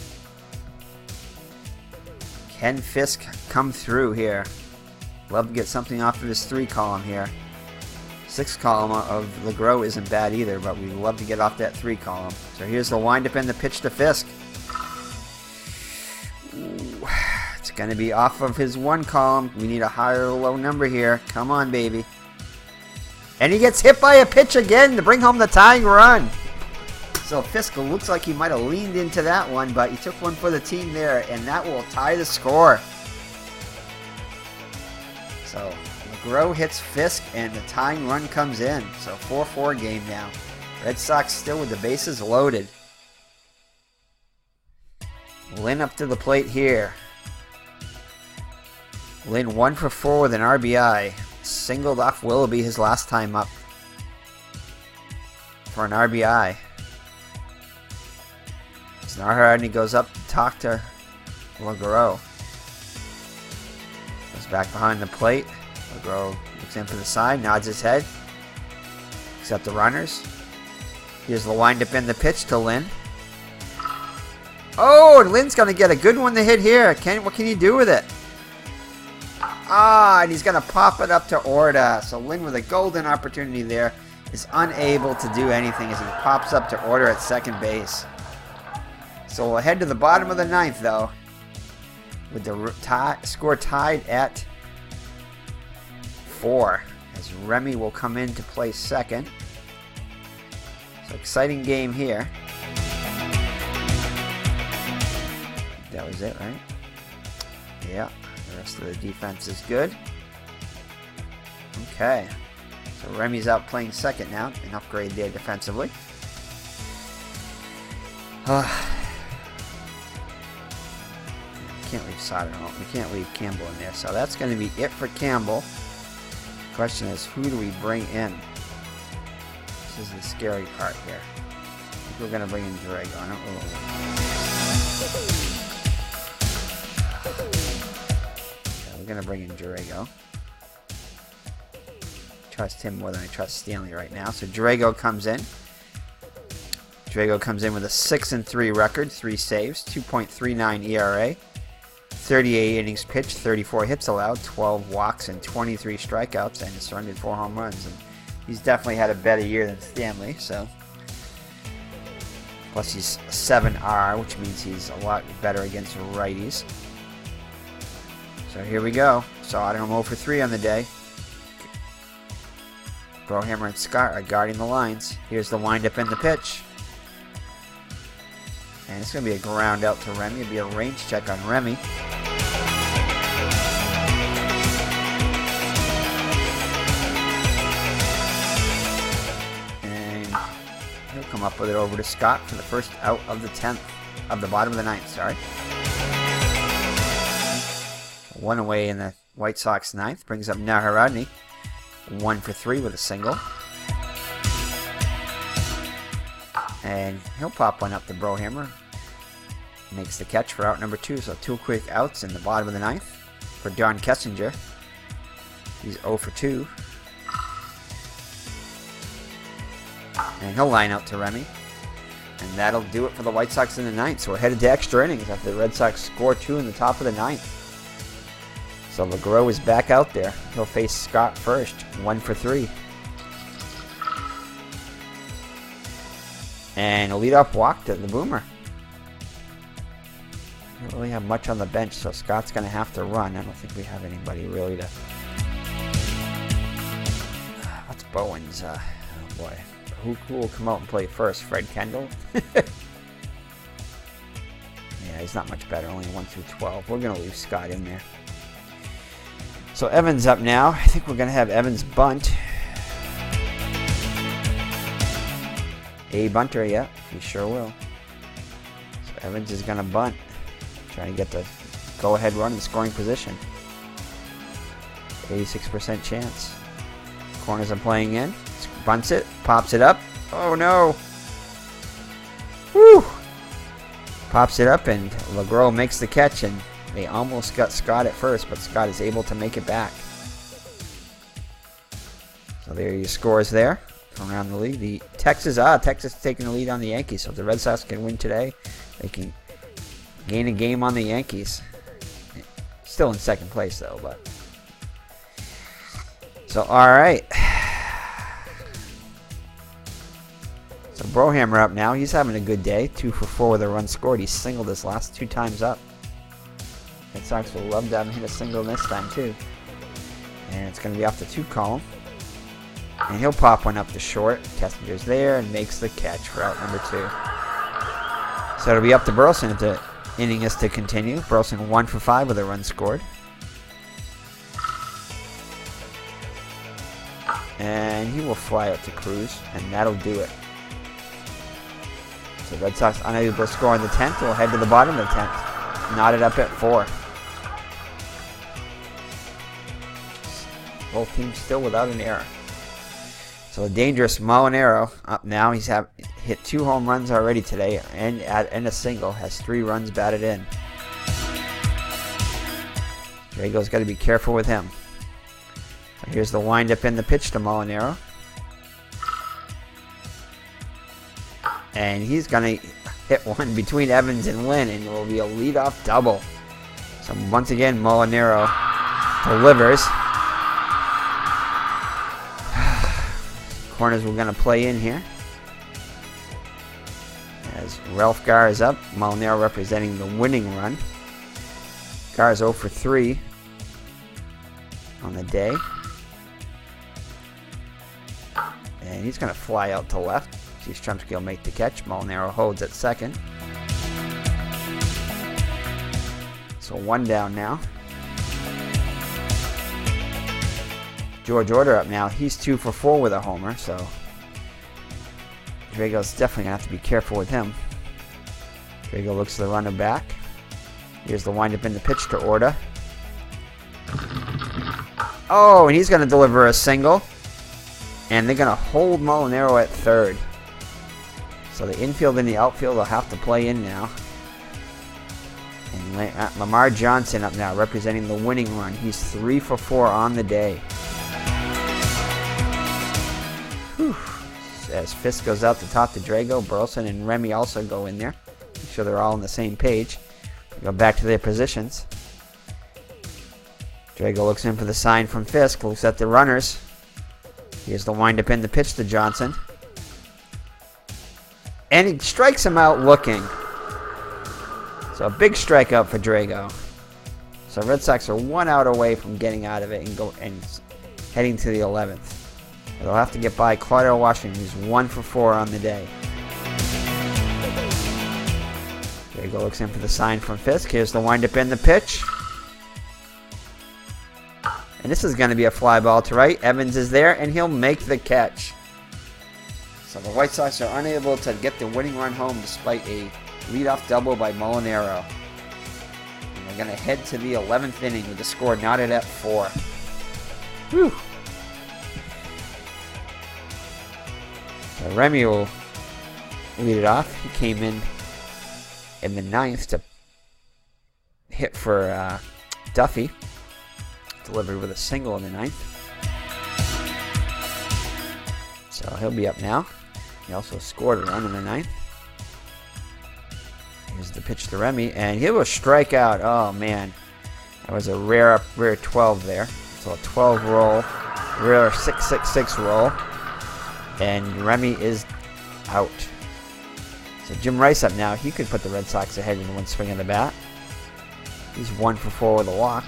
A: Can Fisk come through here? Love to get something off of his 3 column here. 6 column of LeGros isn't bad either, but we love to get off that 3 column. So here's the windup and the pitch to Fisk. Ooh, it's going to be off of his 1 column. We need a higher or low number here. Come on, baby. And he gets hit by a pitch again to bring home the tying run. So Fisk looks like he might have leaned into that one, but he took one for the team there, and that will tie the score. So LeGros hits Fisk, and the tying run comes in. So 4-4 game now. Red Sox still with the bases loaded. Lynn up to the plate here. Lynn 1 for 4 with an RBI. Singled off Willoughby his last time up for an RBI. Naharadny goes up to talk to LeGros. Goes back behind the plate. LeGros looks in for the side, nods his head. Except the runners. Here's the windup in the pitch to Lynn. Oh, and Lynn's going to get a good one to hit here. What can he do with it? And he's going to pop it up to Orta. So Lynn with a golden opportunity there is unable to do anything as he pops up to Orta at second base. So we'll head to the bottom of the 9th, though, with the score tied at 4, as Remy will come in to play second. So exciting game here. That was it, right? Yeah, the rest of the defense is good. Okay, so Remy's out playing second now, an upgrade there defensively. can't leave Sauter. We can't leave Campbell in there. So that's going to be it for Campbell. Question is, who do we bring in? This is the scary part here. I think we're going to bring in Drago. I don't really yeah, we're going to bring in Drago. Trust him more than I trust Stanley right now. So Drago comes in. Drago comes in with a 6-3 record, 3 saves, 2.39 ERA, 38 innings pitched, 34 hits allowed, 12 walks, and 23 strikeouts, and has surrendered 4 home runs. And he's definitely had a better year than Stanley. So, plus he's 7R, which means he's a lot better against righties. So here we go. So I don't know, 0 for 3 on the day. Brohammer and Scott are guarding the lines. Here's the windup and the pitch. And it's going to be a ground out to Remy. It'll be a range check on Remy. And he'll come up with it over to Scott for the first out of the 10th. Of the bottom of the 9th, sorry. 1 away in the White Sox 9th. Brings up Naharadny. 1 for 3 with a single. And he'll pop one up to Brohammer. Makes the catch for out number 2. So 2 quick outs in the bottom of the 9th for John Kessinger. He's 0 for 2. And he'll line out to Remy. And that'll do it for the White Sox in the 9th. So we're headed to extra innings after the Red Sox score 2 in the top of the 9th. So LeGros is back out there. He'll face Scott first. 1 for 3. And a leadoff walk to the Boomer. Don't really have much on the bench, so Scott's going to have to run. I don't think we have anybody really to... What's Bowen's? Oh boy. Who will come out and play first? Fred Kendall? Yeah, he's not much better. Only 1 through 12. We're going to leave Scott in there. So Evans up now. I think we're going to have Evans bunt. A bunter, yeah, he sure will. So Evans is going to bunt. Trying to get the go-ahead run in scoring position. 86% chance. Corners are playing in. Bunts it. Pops it up. Oh no! Woo! Pops it up and LeGros makes the catch, and they almost got Scott at first, but Scott is able to make it back. So there are your scores there from around the league. The Texas taking the lead on the Yankees. So if the Red Sox can win today, they can gain a game on the Yankees. Still in second place though, but so alright. So Brohammer up now. He's having a good day. 2 for 4 with a run scored. He singled his last 2 times up. Red Sox will love to have him hit a single this time too. And it's going to be off the 2 column. And he'll pop one up to short. Kessinger's there and makes the catch for out number 2. So it'll be up to Burleson if the inning is to continue. Burleson 1 for 5 with a run scored. And he will fly out to Cruz, and that'll do it. So Red Sox unable to score in the 10th. We'll head to the bottom of the 10th. Knotted up at 4. Both teams still without an error. So a dangerous Molinaro up now. He's hit 2 home runs already today, and a single. Has 3 runs batted in. Drago's got to be careful with him. So here's the windup in the pitch to Molinaro. And he's going to hit one between Evans and Lynn, and it will be a leadoff double. So once again, Molinaro delivers. Corners we're going to play in here. As Ralph Garr is up. Molinaro representing the winning run. Garr's 0 for 3 on the day. And he's going to fly out to left. Yastrzemski will make the catch. Molinaro holds at second. So 1 down now. George Order up now. He's 2 for 4 with a homer, so Drago's definitely going to have to be careful with him. Drago looks the runner back. Here's the windup in the pitch to Orta. Oh, and he's going to deliver a single. And they're going to hold Molinaro at third. So the infield and the outfield will have to play in now. And Lamar Johnson up now representing the winning run. He's 3 for 4 on the day. Whew. As Fisk goes out to top to Drago, Burleson and Remy also go in there. Make sure they're all on the same page. They go back to their positions. Drago looks in for the sign from Fisk. Looks at the runners. Here's the windup in the pitch to Johnson. And he strikes him out looking. So a big strikeout for Drago. So Red Sox are 1 out away from getting out of it and heading to the 11th. They'll have to get by Claudio Washington, who's 1 for 4 on the day. Drago looks in for the sign from Fisk. Here's the windup in the pitch. And this is going to be a fly ball to right. Evans is there, and he'll make the catch. So the White Sox are unable to get the winning run home despite a leadoff double by Molinaro. And they're going to head to the 11th inning with the score knotted at 4. Whew. So Remy will lead it off. He came in the 9th to hit for Duffy. Delivered with a single in the 9th. So he'll be up now. He also scored a run in the 9th. Here's the pitch to Remy, and he will strike out. Oh man, that was a rare 12 there. So a 12 roll, rare 6-6-6 roll, and Remy is out. So Jim Rice up now. He could put the Red Sox ahead in one swing of the bat. He's 1 for 4 with a walk.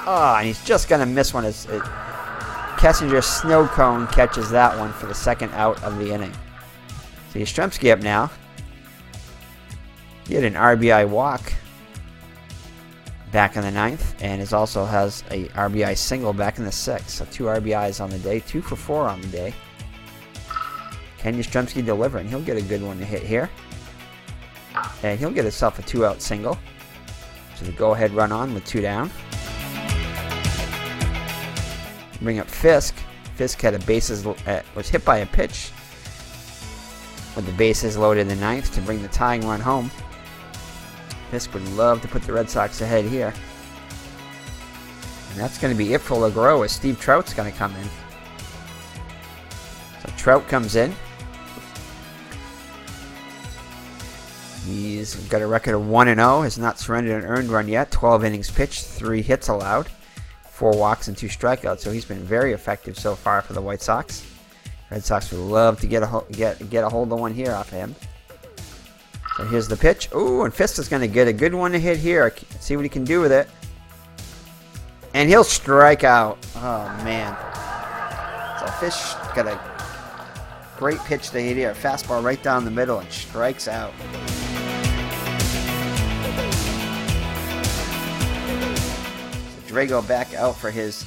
A: Oh, and he's just going to miss one. Kessinger's snow cone catches that one for the second out of the inning. So Yastrzemski up now. He had an RBI walk back in the 9th, and also has a RBI single back in the 6th. So 2 RBIs on the day, 2 for 4 on the day. Can Yastrzemski deliver? And he'll get a good one to hit here. And he'll get himself a 2-out single. So the go-ahead run on with 2 down. Bring up Fisk. Fisk had was hit by a pitch with the bases loaded in the 9th to bring the tying run home. Fisk would love to put the Red Sox ahead here. And that's going to be it for LeGros, as Steve Trout's going to come in. So Trout comes in. He's got a record of 1-0. Has not surrendered an earned run yet. 12 innings pitched, 3 hits allowed, 4 walks and 2 strikeouts. So he's been very effective so far for the White Sox. Red Sox would love to get a hold of one here off of him. So here's the pitch. Ooh, and Fisk is going to get a good one to hit here. See what he can do with it. And he'll strike out. Oh, man. So Fisk got a great pitch to hit here. Fastball right down the middle and strikes out. So Drago back out for his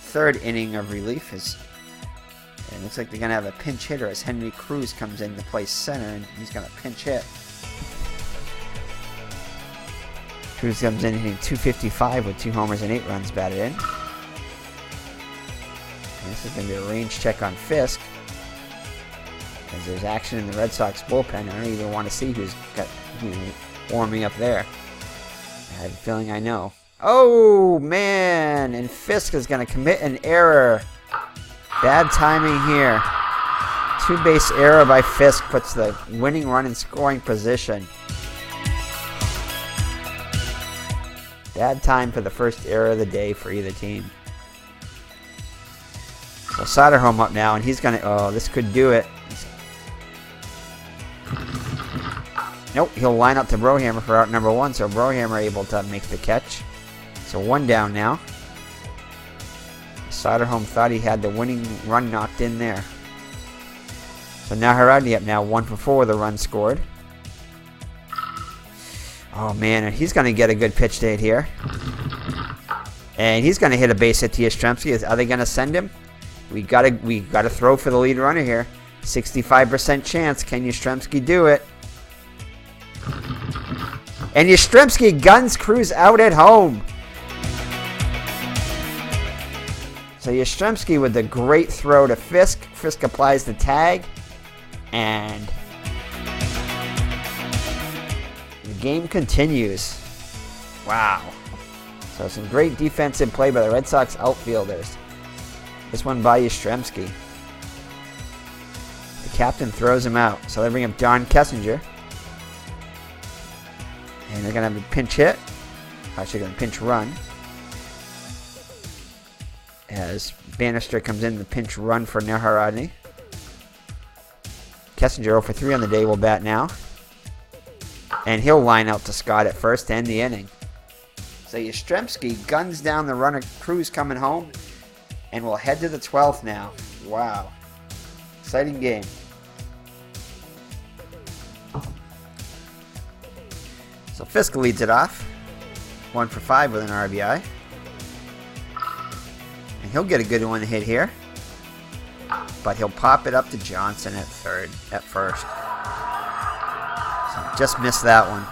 A: 3rd inning of relief. And it looks like they're going to have a pinch hitter as Henry Cruz comes in to play center, and he's going to pinch hit. Cruz comes in hitting .255 with 2 homers and 8 runs batted in. And this is going to be a range check on Fisk, as there's action in the Red Sox bullpen. I don't even want to see who's warming up there. I have a feeling I know. Oh, man! And Fisk is going to commit an error. Bad timing here. 2-base error by Fisk puts the winning run in scoring position. Bad time for the first error of the day for either team. So Soderholm up now, and he's going to... Oh, this could do it. Nope, he'll line up to Brohammer for out number 1, so Brohammer able to make the catch. So 1 down now. Soderholm thought he had the winning run knocked in there. So now Navarrete up now, 1 for 4 with a run scored. Oh man, and he's going to get a good pitch to hit here. And he's going to hit a base hit to Yastrzemski. Are they going to send him? We got to throw for the lead runner here. 65% chance. Can Yastrzemski do it? And Yastrzemski guns Cruz out at home. So Yastrzemski with the great throw to Fisk. Fisk applies the tag. And the game continues. Wow. So some great defensive play by the Red Sox outfielders. This one by Yastrzemski. The captain throws him out. So they bring up Don Kessinger. And they're going to have a pinch hit. Actually going to pinch run. As Bannister comes in the pinch run for Naharadny. Kessinger 0 for 3 on the day will bat now. And he'll line out to Scott at first to end the inning. So Yastrzemski guns down the runner. Cruz coming home. And we'll head to the 12th now. Wow. Exciting game. So Fisk leads it off. 1 for 5 with an RBI. And he'll get a good one hit here. But he'll pop it up to Johnson at first. So just missed that one.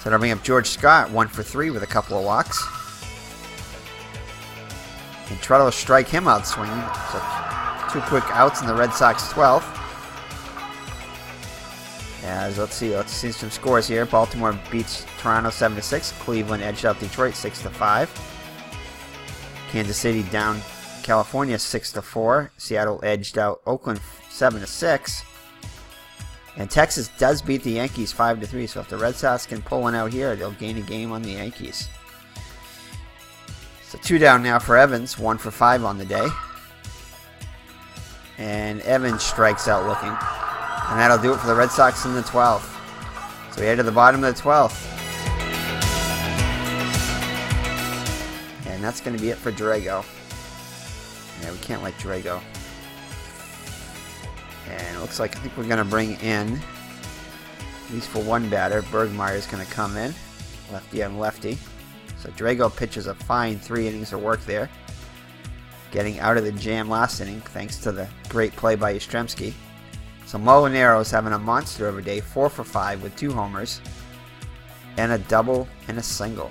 A: So they'll bring up George Scott, 1 for 3 with a couple of walks. And Trello will strike him out swinging. So 2 quick outs in the Red Sox 12th. As let's see some scores here. Baltimore beats Toronto 7-6. Cleveland edged out Detroit 6-5. Kansas City down California 6-4. Seattle edged out Oakland 7-6. And Texas does beat the Yankees 5-3. So if the Red Sox can pull one out here, they'll gain a game on the Yankees. So 2 down now for Evans. 1 for 5 on the day. And Evans strikes out looking. And that'll do it for the Red Sox in the 12th. So we head to the bottom of the 12th. And that's going to be it for Drago. Yeah, we can't let Drago. And it looks like I think we're going to bring in, at least for one batter, Bergmeyer is going to come in. Lefty on lefty. So Drago pitches a fine 3 innings of work there. Getting out of the jam last inning thanks to the great play by Yastrzemski. So Molinero's having a monster of a day, 4 for 5 with 2 homers, and a double and a single.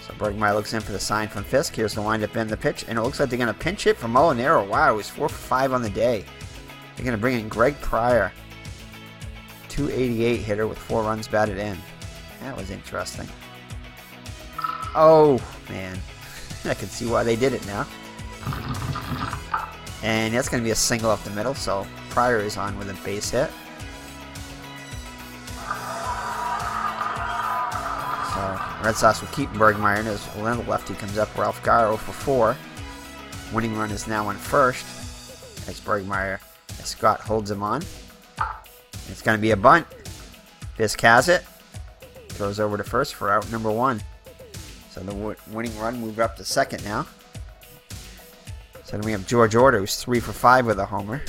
A: So Bergmeyer looks in for the sign from Fisk. Here's the windup and the pitch, and it looks like they're going to pinch hit for Molinero. Wow, it was 4 for 5 on the day. They're going to bring in Greg Pryor, 288 hitter with 4 runs batted in. That was interesting. Oh, man. I can see why they did it now. And that's going to be a single up the middle, so Pryor is on with a base hit. So Red Sox will keep Bergmeyer in as another lefty comes up. Ralph Garro for 4. Winning run is now on first as Scott holds him on. It's going to be a bunt. Fisk has it. Throws over to first for out number 1. So the winning run moved up to second now. So then we have George Order, who's 3 for 5 with a homer.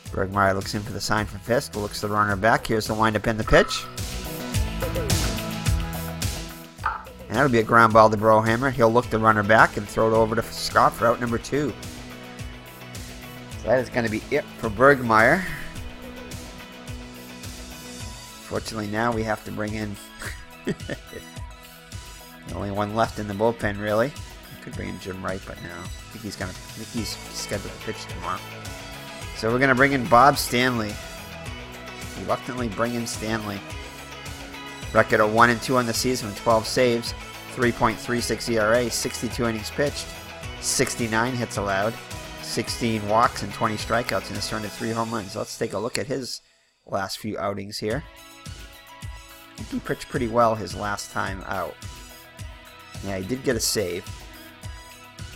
A: Bergmeyer looks in for the sign from Fisk. Looks the runner back. Here's the windup and the pitch. And that'll be a ground ball to Brohammer. He'll look the runner back and throw it over to Scott for out number 2. So that is going to be it for Bergmeyer. Fortunately, now we have to bring in the only one left in the bullpen, really. Could bring in Jim Wright, but no. I think he's scheduled to pitch tomorrow. So we're gonna bring in Bob Stanley. Reluctantly bring in Stanley. Record of 1-2 on the season with 12 saves, 3.36 ERA, 62 innings pitched, 69 hits allowed, 16 walks and 20 strikeouts, and has turned to 3 home runs. Let's take a look at his last few outings here. I think he pitched pretty well his last time out. Yeah, he did get a save.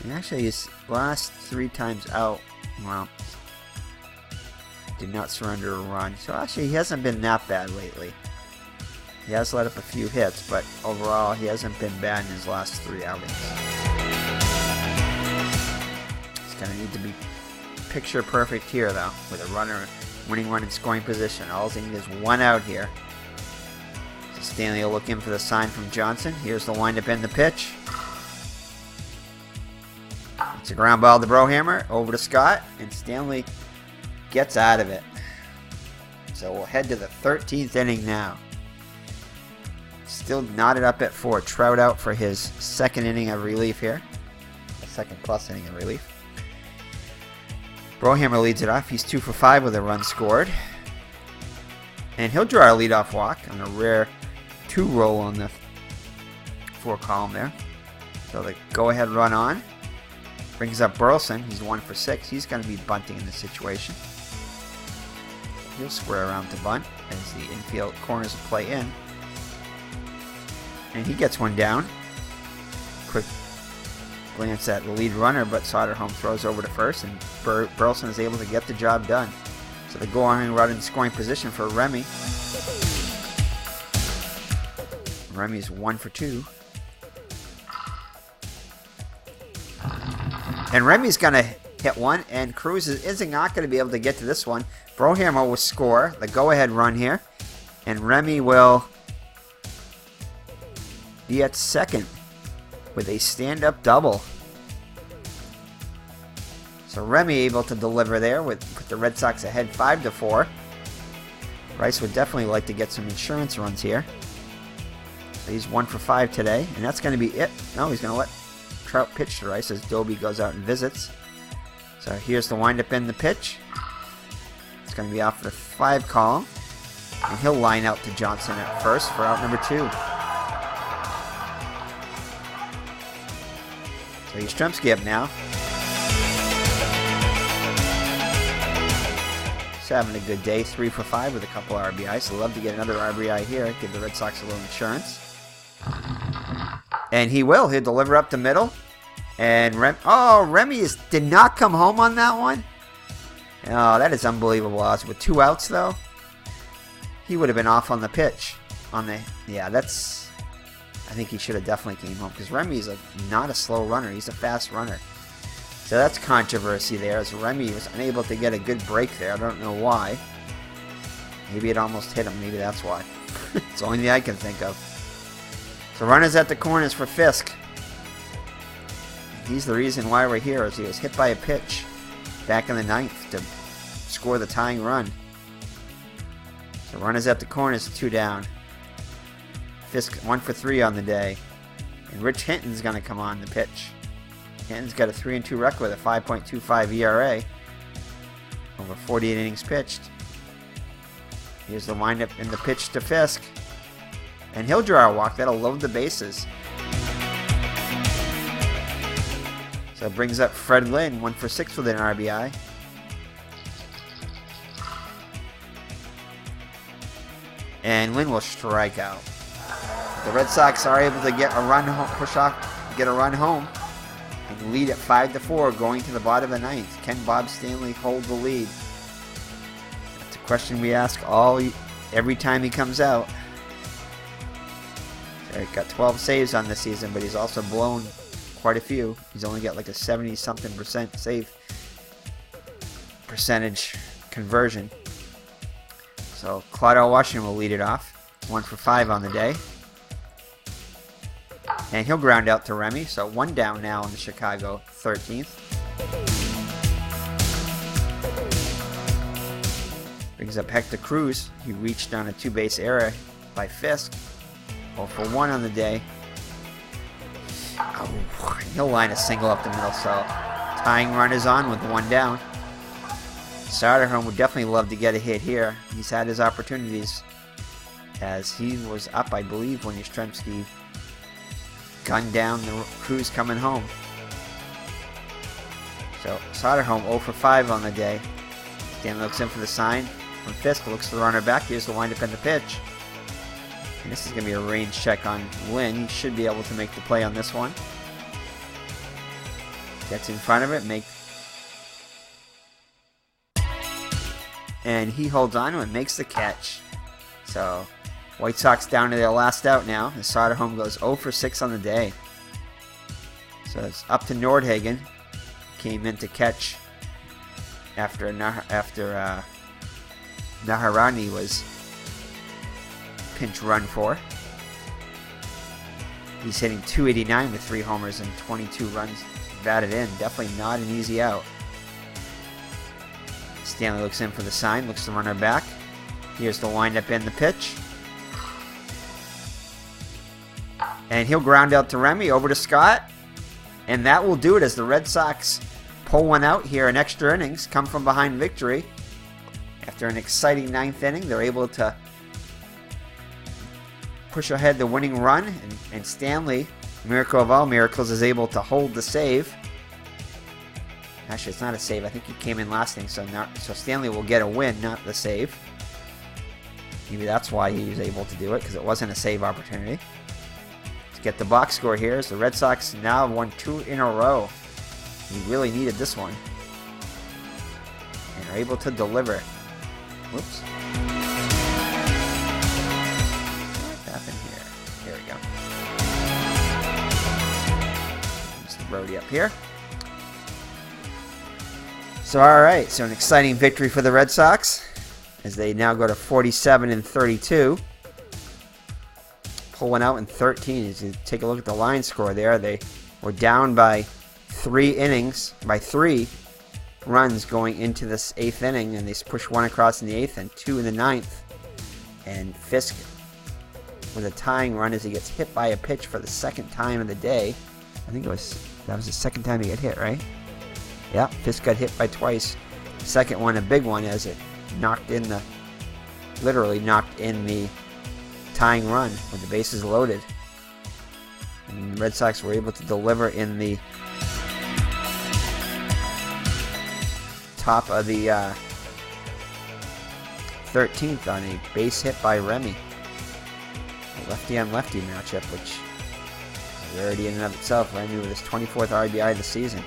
A: And actually, his last 3 times out, well, did not surrender a run. So actually, he hasn't been that bad lately. He has let up a few hits, but overall, he hasn't been bad in his last 3 outings. He's going to need to be picture perfect here, though, with a runner, winning run in scoring position. All he needs is 1 out here. So Stanley will look in for the sign from Johnson. Here's the windup and the pitch. It's a ground ball to Brohammer, over to Scott, and Stanley gets out of it. So we'll head to the 13th inning now. Still knotted up at 4. Trout out for his second inning of relief here. A second plus inning of relief. Brohammer leads it off. He's 2 for 5 with a run scored. And he'll draw a leadoff walk on a rare 2 roll on the 4 column there. So the go-ahead run on. Brings up Burleson. He's 1 for 6. He's going to be bunting in this situation. He'll square around to bunt as the infield corners the play in. And he gets one down. Quick glance at the lead runner, but Soderholm throws over to first, and Burleson is able to get the job done. So the go-on run in scoring position for Remy. Remy's 1 for 2. And Remy's going to hit one, and Cruz is not going to be able to get to this one. Brohammer will score the go-ahead run here, and Remy will be at second with a stand-up double. So Remy able to deliver there with the Red Sox ahead 5-4. Rice would definitely like to get some insurance runs here. So he's 1 for 5 today, and that's going to be it. No, he's going to let Trout pitch to Rice as Doby goes out and visits. So here's the windup in the pitch. It's going to be off the 5 column, and he'll line out to Johnson at first for out number 2. So Yastrzemski up now. He's having a good day, 3 for 5 with a couple of RBIs. So love to get another RBI here, give the Red Sox a little insurance. And he will. He'll deliver up the middle. And Remy did not come home on that one. Oh, that is unbelievable odds. With 2 outs, though, he would have been off on the pitch. I think he should have definitely came home, because Remy is not a slow runner. He's a fast runner. So that's controversy there, as Remy was unable to get a good break there. I don't know why. Maybe it almost hit him. Maybe that's why. It's the only thing I can think of. So runners at the corners for Fisk. He's the reason why we're here, as he was hit by a pitch back in the 9th to score the tying run. So runners at the corners, 2 down. Fisk 1 for 3 on the day. And Rich Hinton's going to come on the pitch. Hinton's got a 3-2 record with a 5.25 ERA. Over 48 innings pitched. Here's the windup in the pitch to Fisk. And he'll draw a walk. That'll load the bases. So it brings up Fred Lynn, 1 for 6 with an RBI. And Lynn will strike out. The Red Sox are able to get a run home, get a run home, and lead at 5-4 going to the bottom of the 9th. Can Bob Stanley hold the lead? That's a question we ask every time he comes out. So he's got 12 saves on this season, but he's also blown quite a few. He's only got like a 70-something% save percentage conversion. So Claudio Washington will lead it off. 1 for 5 on the day. And he'll ground out to Remy. So 1 down now in the Chicago 13th. Brings up Hector Cruz. He reached on a 2-base error by Fisk. 0 for 1 on the day. Oh, he'll line a single up the middle. So tying run is on with 1 down. Soderholm would definitely love to get a hit here. He's had his opportunities, as he was up, I believe, when Yastrzemski gunned down the Cruz coming home. So Soderholm 0 for 5 on the day. Stanley looks in for the sign from Fisk. Looks to the runner back. Here's the windup in the pitch. And this is going to be a range check on Lynn. He should be able to make the play on this one. Gets in front of it. And he holds on to it, makes the catch. So White Sox down to their last out now. And Soderholm goes 0 for 6 on the day. So it's up to Nordhagen. Came in to catch after Naharani was pinch run for. He's hitting .289 with 3 homers and 22 runs batted in. Definitely not an easy out. Stanley looks in for the sign, looks the runner back. Here's the windup and the pitch. And he'll ground out to Remy, over to Scott. And that will do it as the Red Sox pull one out here in extra innings, come from behind victory. After an exciting 9th inning, they're able to push ahead the winning run. And Stanley, miracle of all miracles, is able to hold the save. Actually, it's not a save. I think he came in last inning, so Stanley will get a win, not the save. Maybe that's why he was able to do it, because it wasn't a save opportunity. To get the box score here is the Red Sox now have won 2 in a row. He really needed this one. And are able to deliver. Whoops. What happened here? There we go. Just the roadie up here. So, alright, so an exciting victory for the Red Sox as they now go to 47-32. Pull one out in 13. As you take a look at the line score there, they were down by 3 innings, by 3 runs going into this 8th inning, and they pushed one across in the 8th and 2 in the 9th. And Fisk with a tying run as he gets hit by a pitch for the 2nd time of the day. I think that was the 2nd time he got hit, right? Yeah, Fisk got hit by twice. Second one, a big one, as it literally knocked in the tying run with the bases loaded. And the Red Sox were able to deliver in the top of the 13th on a base hit by Remy. A lefty-on-lefty matchup, which is rarity in and of itself. Remy with his 24th RBI of the season.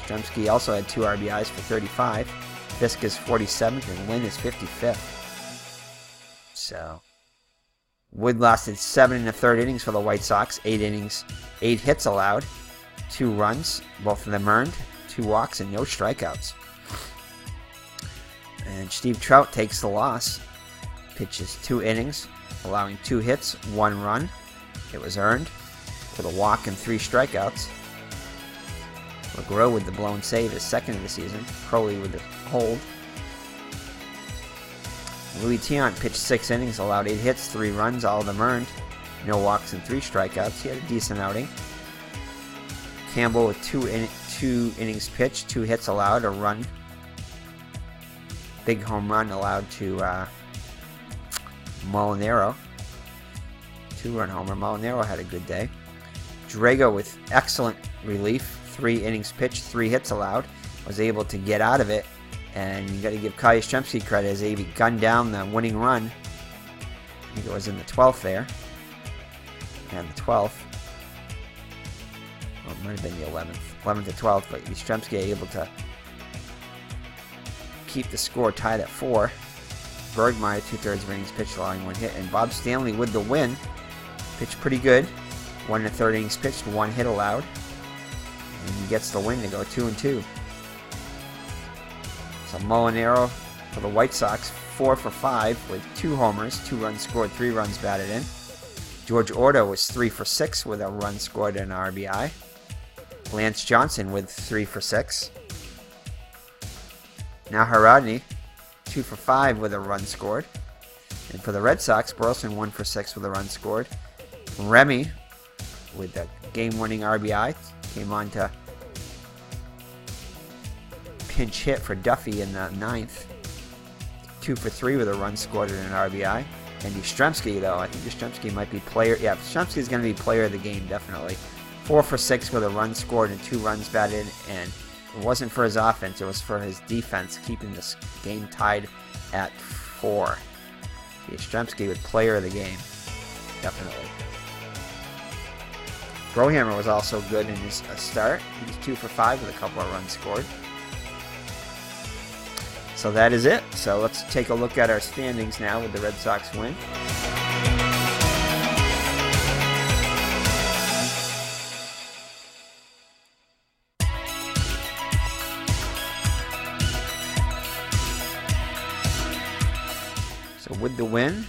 A: Yastrzemski also had 2 RBIs for 35. Fisk is 47th and Lynn is 55th. So, Wood lasted 7 1/3 innings for the White Sox. 8 innings, 8 hits allowed, 2 runs, both of them earned, 2 walks, and no strikeouts. And Steve Trout takes the loss. Pitches 2 innings, allowing 2 hits, 1 run. It was earned with a walk and 3 strikeouts. McGraw with the blown save, his 2nd of the season. Crowley with the hold. Louis Tiant pitched 6 innings, allowed 8 hits, 3 runs, all of them earned. No walks and 3 strikeouts. He had a decent outing. Campbell with 2 innings pitched, 2 hits allowed, a run. Big home run allowed to Molinaro. 2-run homer. Molinaro had a good day. Drago with excellent relief. 3 innings pitched, 3 hits allowed. Was able to get out of it. And you got to give Yastrzemski credit as he gunned down the winning run. I think it was in the 12th there. And the 12th. Well, it might have been the 11th. 11th to 12th, but Yastrzemski able to keep the score tied at 4. Bergmeyer, 2/3 of innings pitched, allowing 1 hit. And Bob Stanley with the win. Pitched pretty good. 1 1/3 innings pitched, 1 hit allowed. And he gets the win to go 2-2. So Molinaro for the White Sox, 4 for 5 with 2 homers, 2 runs scored, 3 runs batted in. George Ordo was 3 for 6 with a run scored and an RBI. Lance Johnson with 3 for 6. Naharadny, 2 for 5 with a run scored. And for the Red Sox, Burleson 1 for 6 with a run scored. Remy with the game-winning RBI came on to pinch hit for Duffy in the 9th. 2 for 3 with a run scored and an RBI. And Yastrzemski, though, I think Yastrzemski might be player. Yeah, Yastrzemski is going to be player of the game, definitely. 4 for 6 with a run scored and 2 runs batted. And it wasn't for his offense, it was for his defense, keeping this game tied at 4. Yastrzemski with player of the game, definitely. Brohammer was also good in his start. He was 2 for 5 with a couple of runs scored. So that is it. So let's take a look at our standings now with the Red Sox win. So with the win,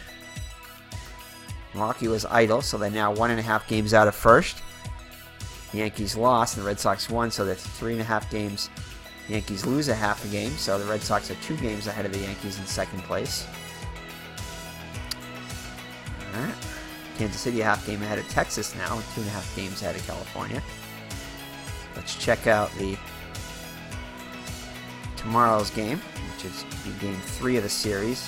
A: Milwaukee was idle, so they're now 1.5 games out of first. The Yankees lost, and the Red Sox won, so that's 3.5 games. The Yankees lose a half a game, so the Red Sox are 2 games ahead of the Yankees in second place. Alright. Kansas City a half game ahead of Texas now, 2.5 games ahead of California. Let's check out tomorrow's game, which is game 3 of the series.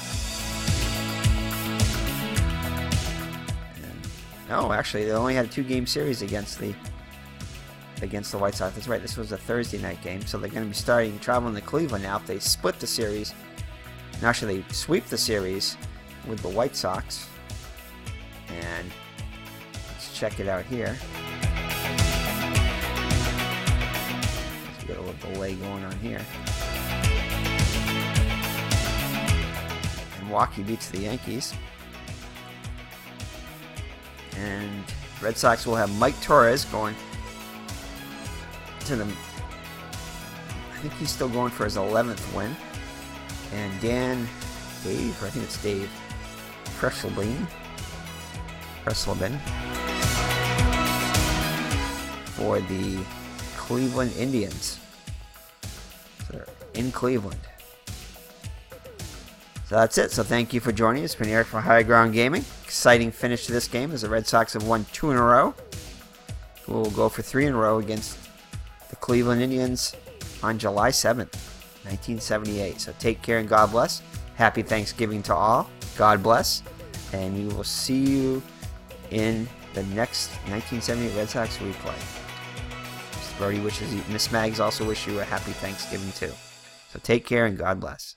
A: No, actually, they only had a 2-game series against the White Sox. That's right. This was a Thursday night game, so they're going to be traveling to Cleveland now. If they split the series, and actually they sweep the series with the White Sox, and let's check it out here. Let's get a little delay going on here. Milwaukee beats the Yankees. And Red Sox will have Mike Torres going to the... I think he's still going for his 11th win. And Dave Presselbin for the Cleveland Indians. So they're in Cleveland. So that's it. So thank you for joining us. It's been Eric from High Ground Gaming. Exciting finish to this game as the Red Sox have won 2 in a row. We'll go for 3 in a row against the Cleveland Indians on July 7th, 1978. So take care and God bless. Happy Thanksgiving to all. God bless. And we will see you in the next 1978 Red Sox replay. Mr. Brody wishes you, Miss Mags also wish you a happy Thanksgiving too. So take care and God bless.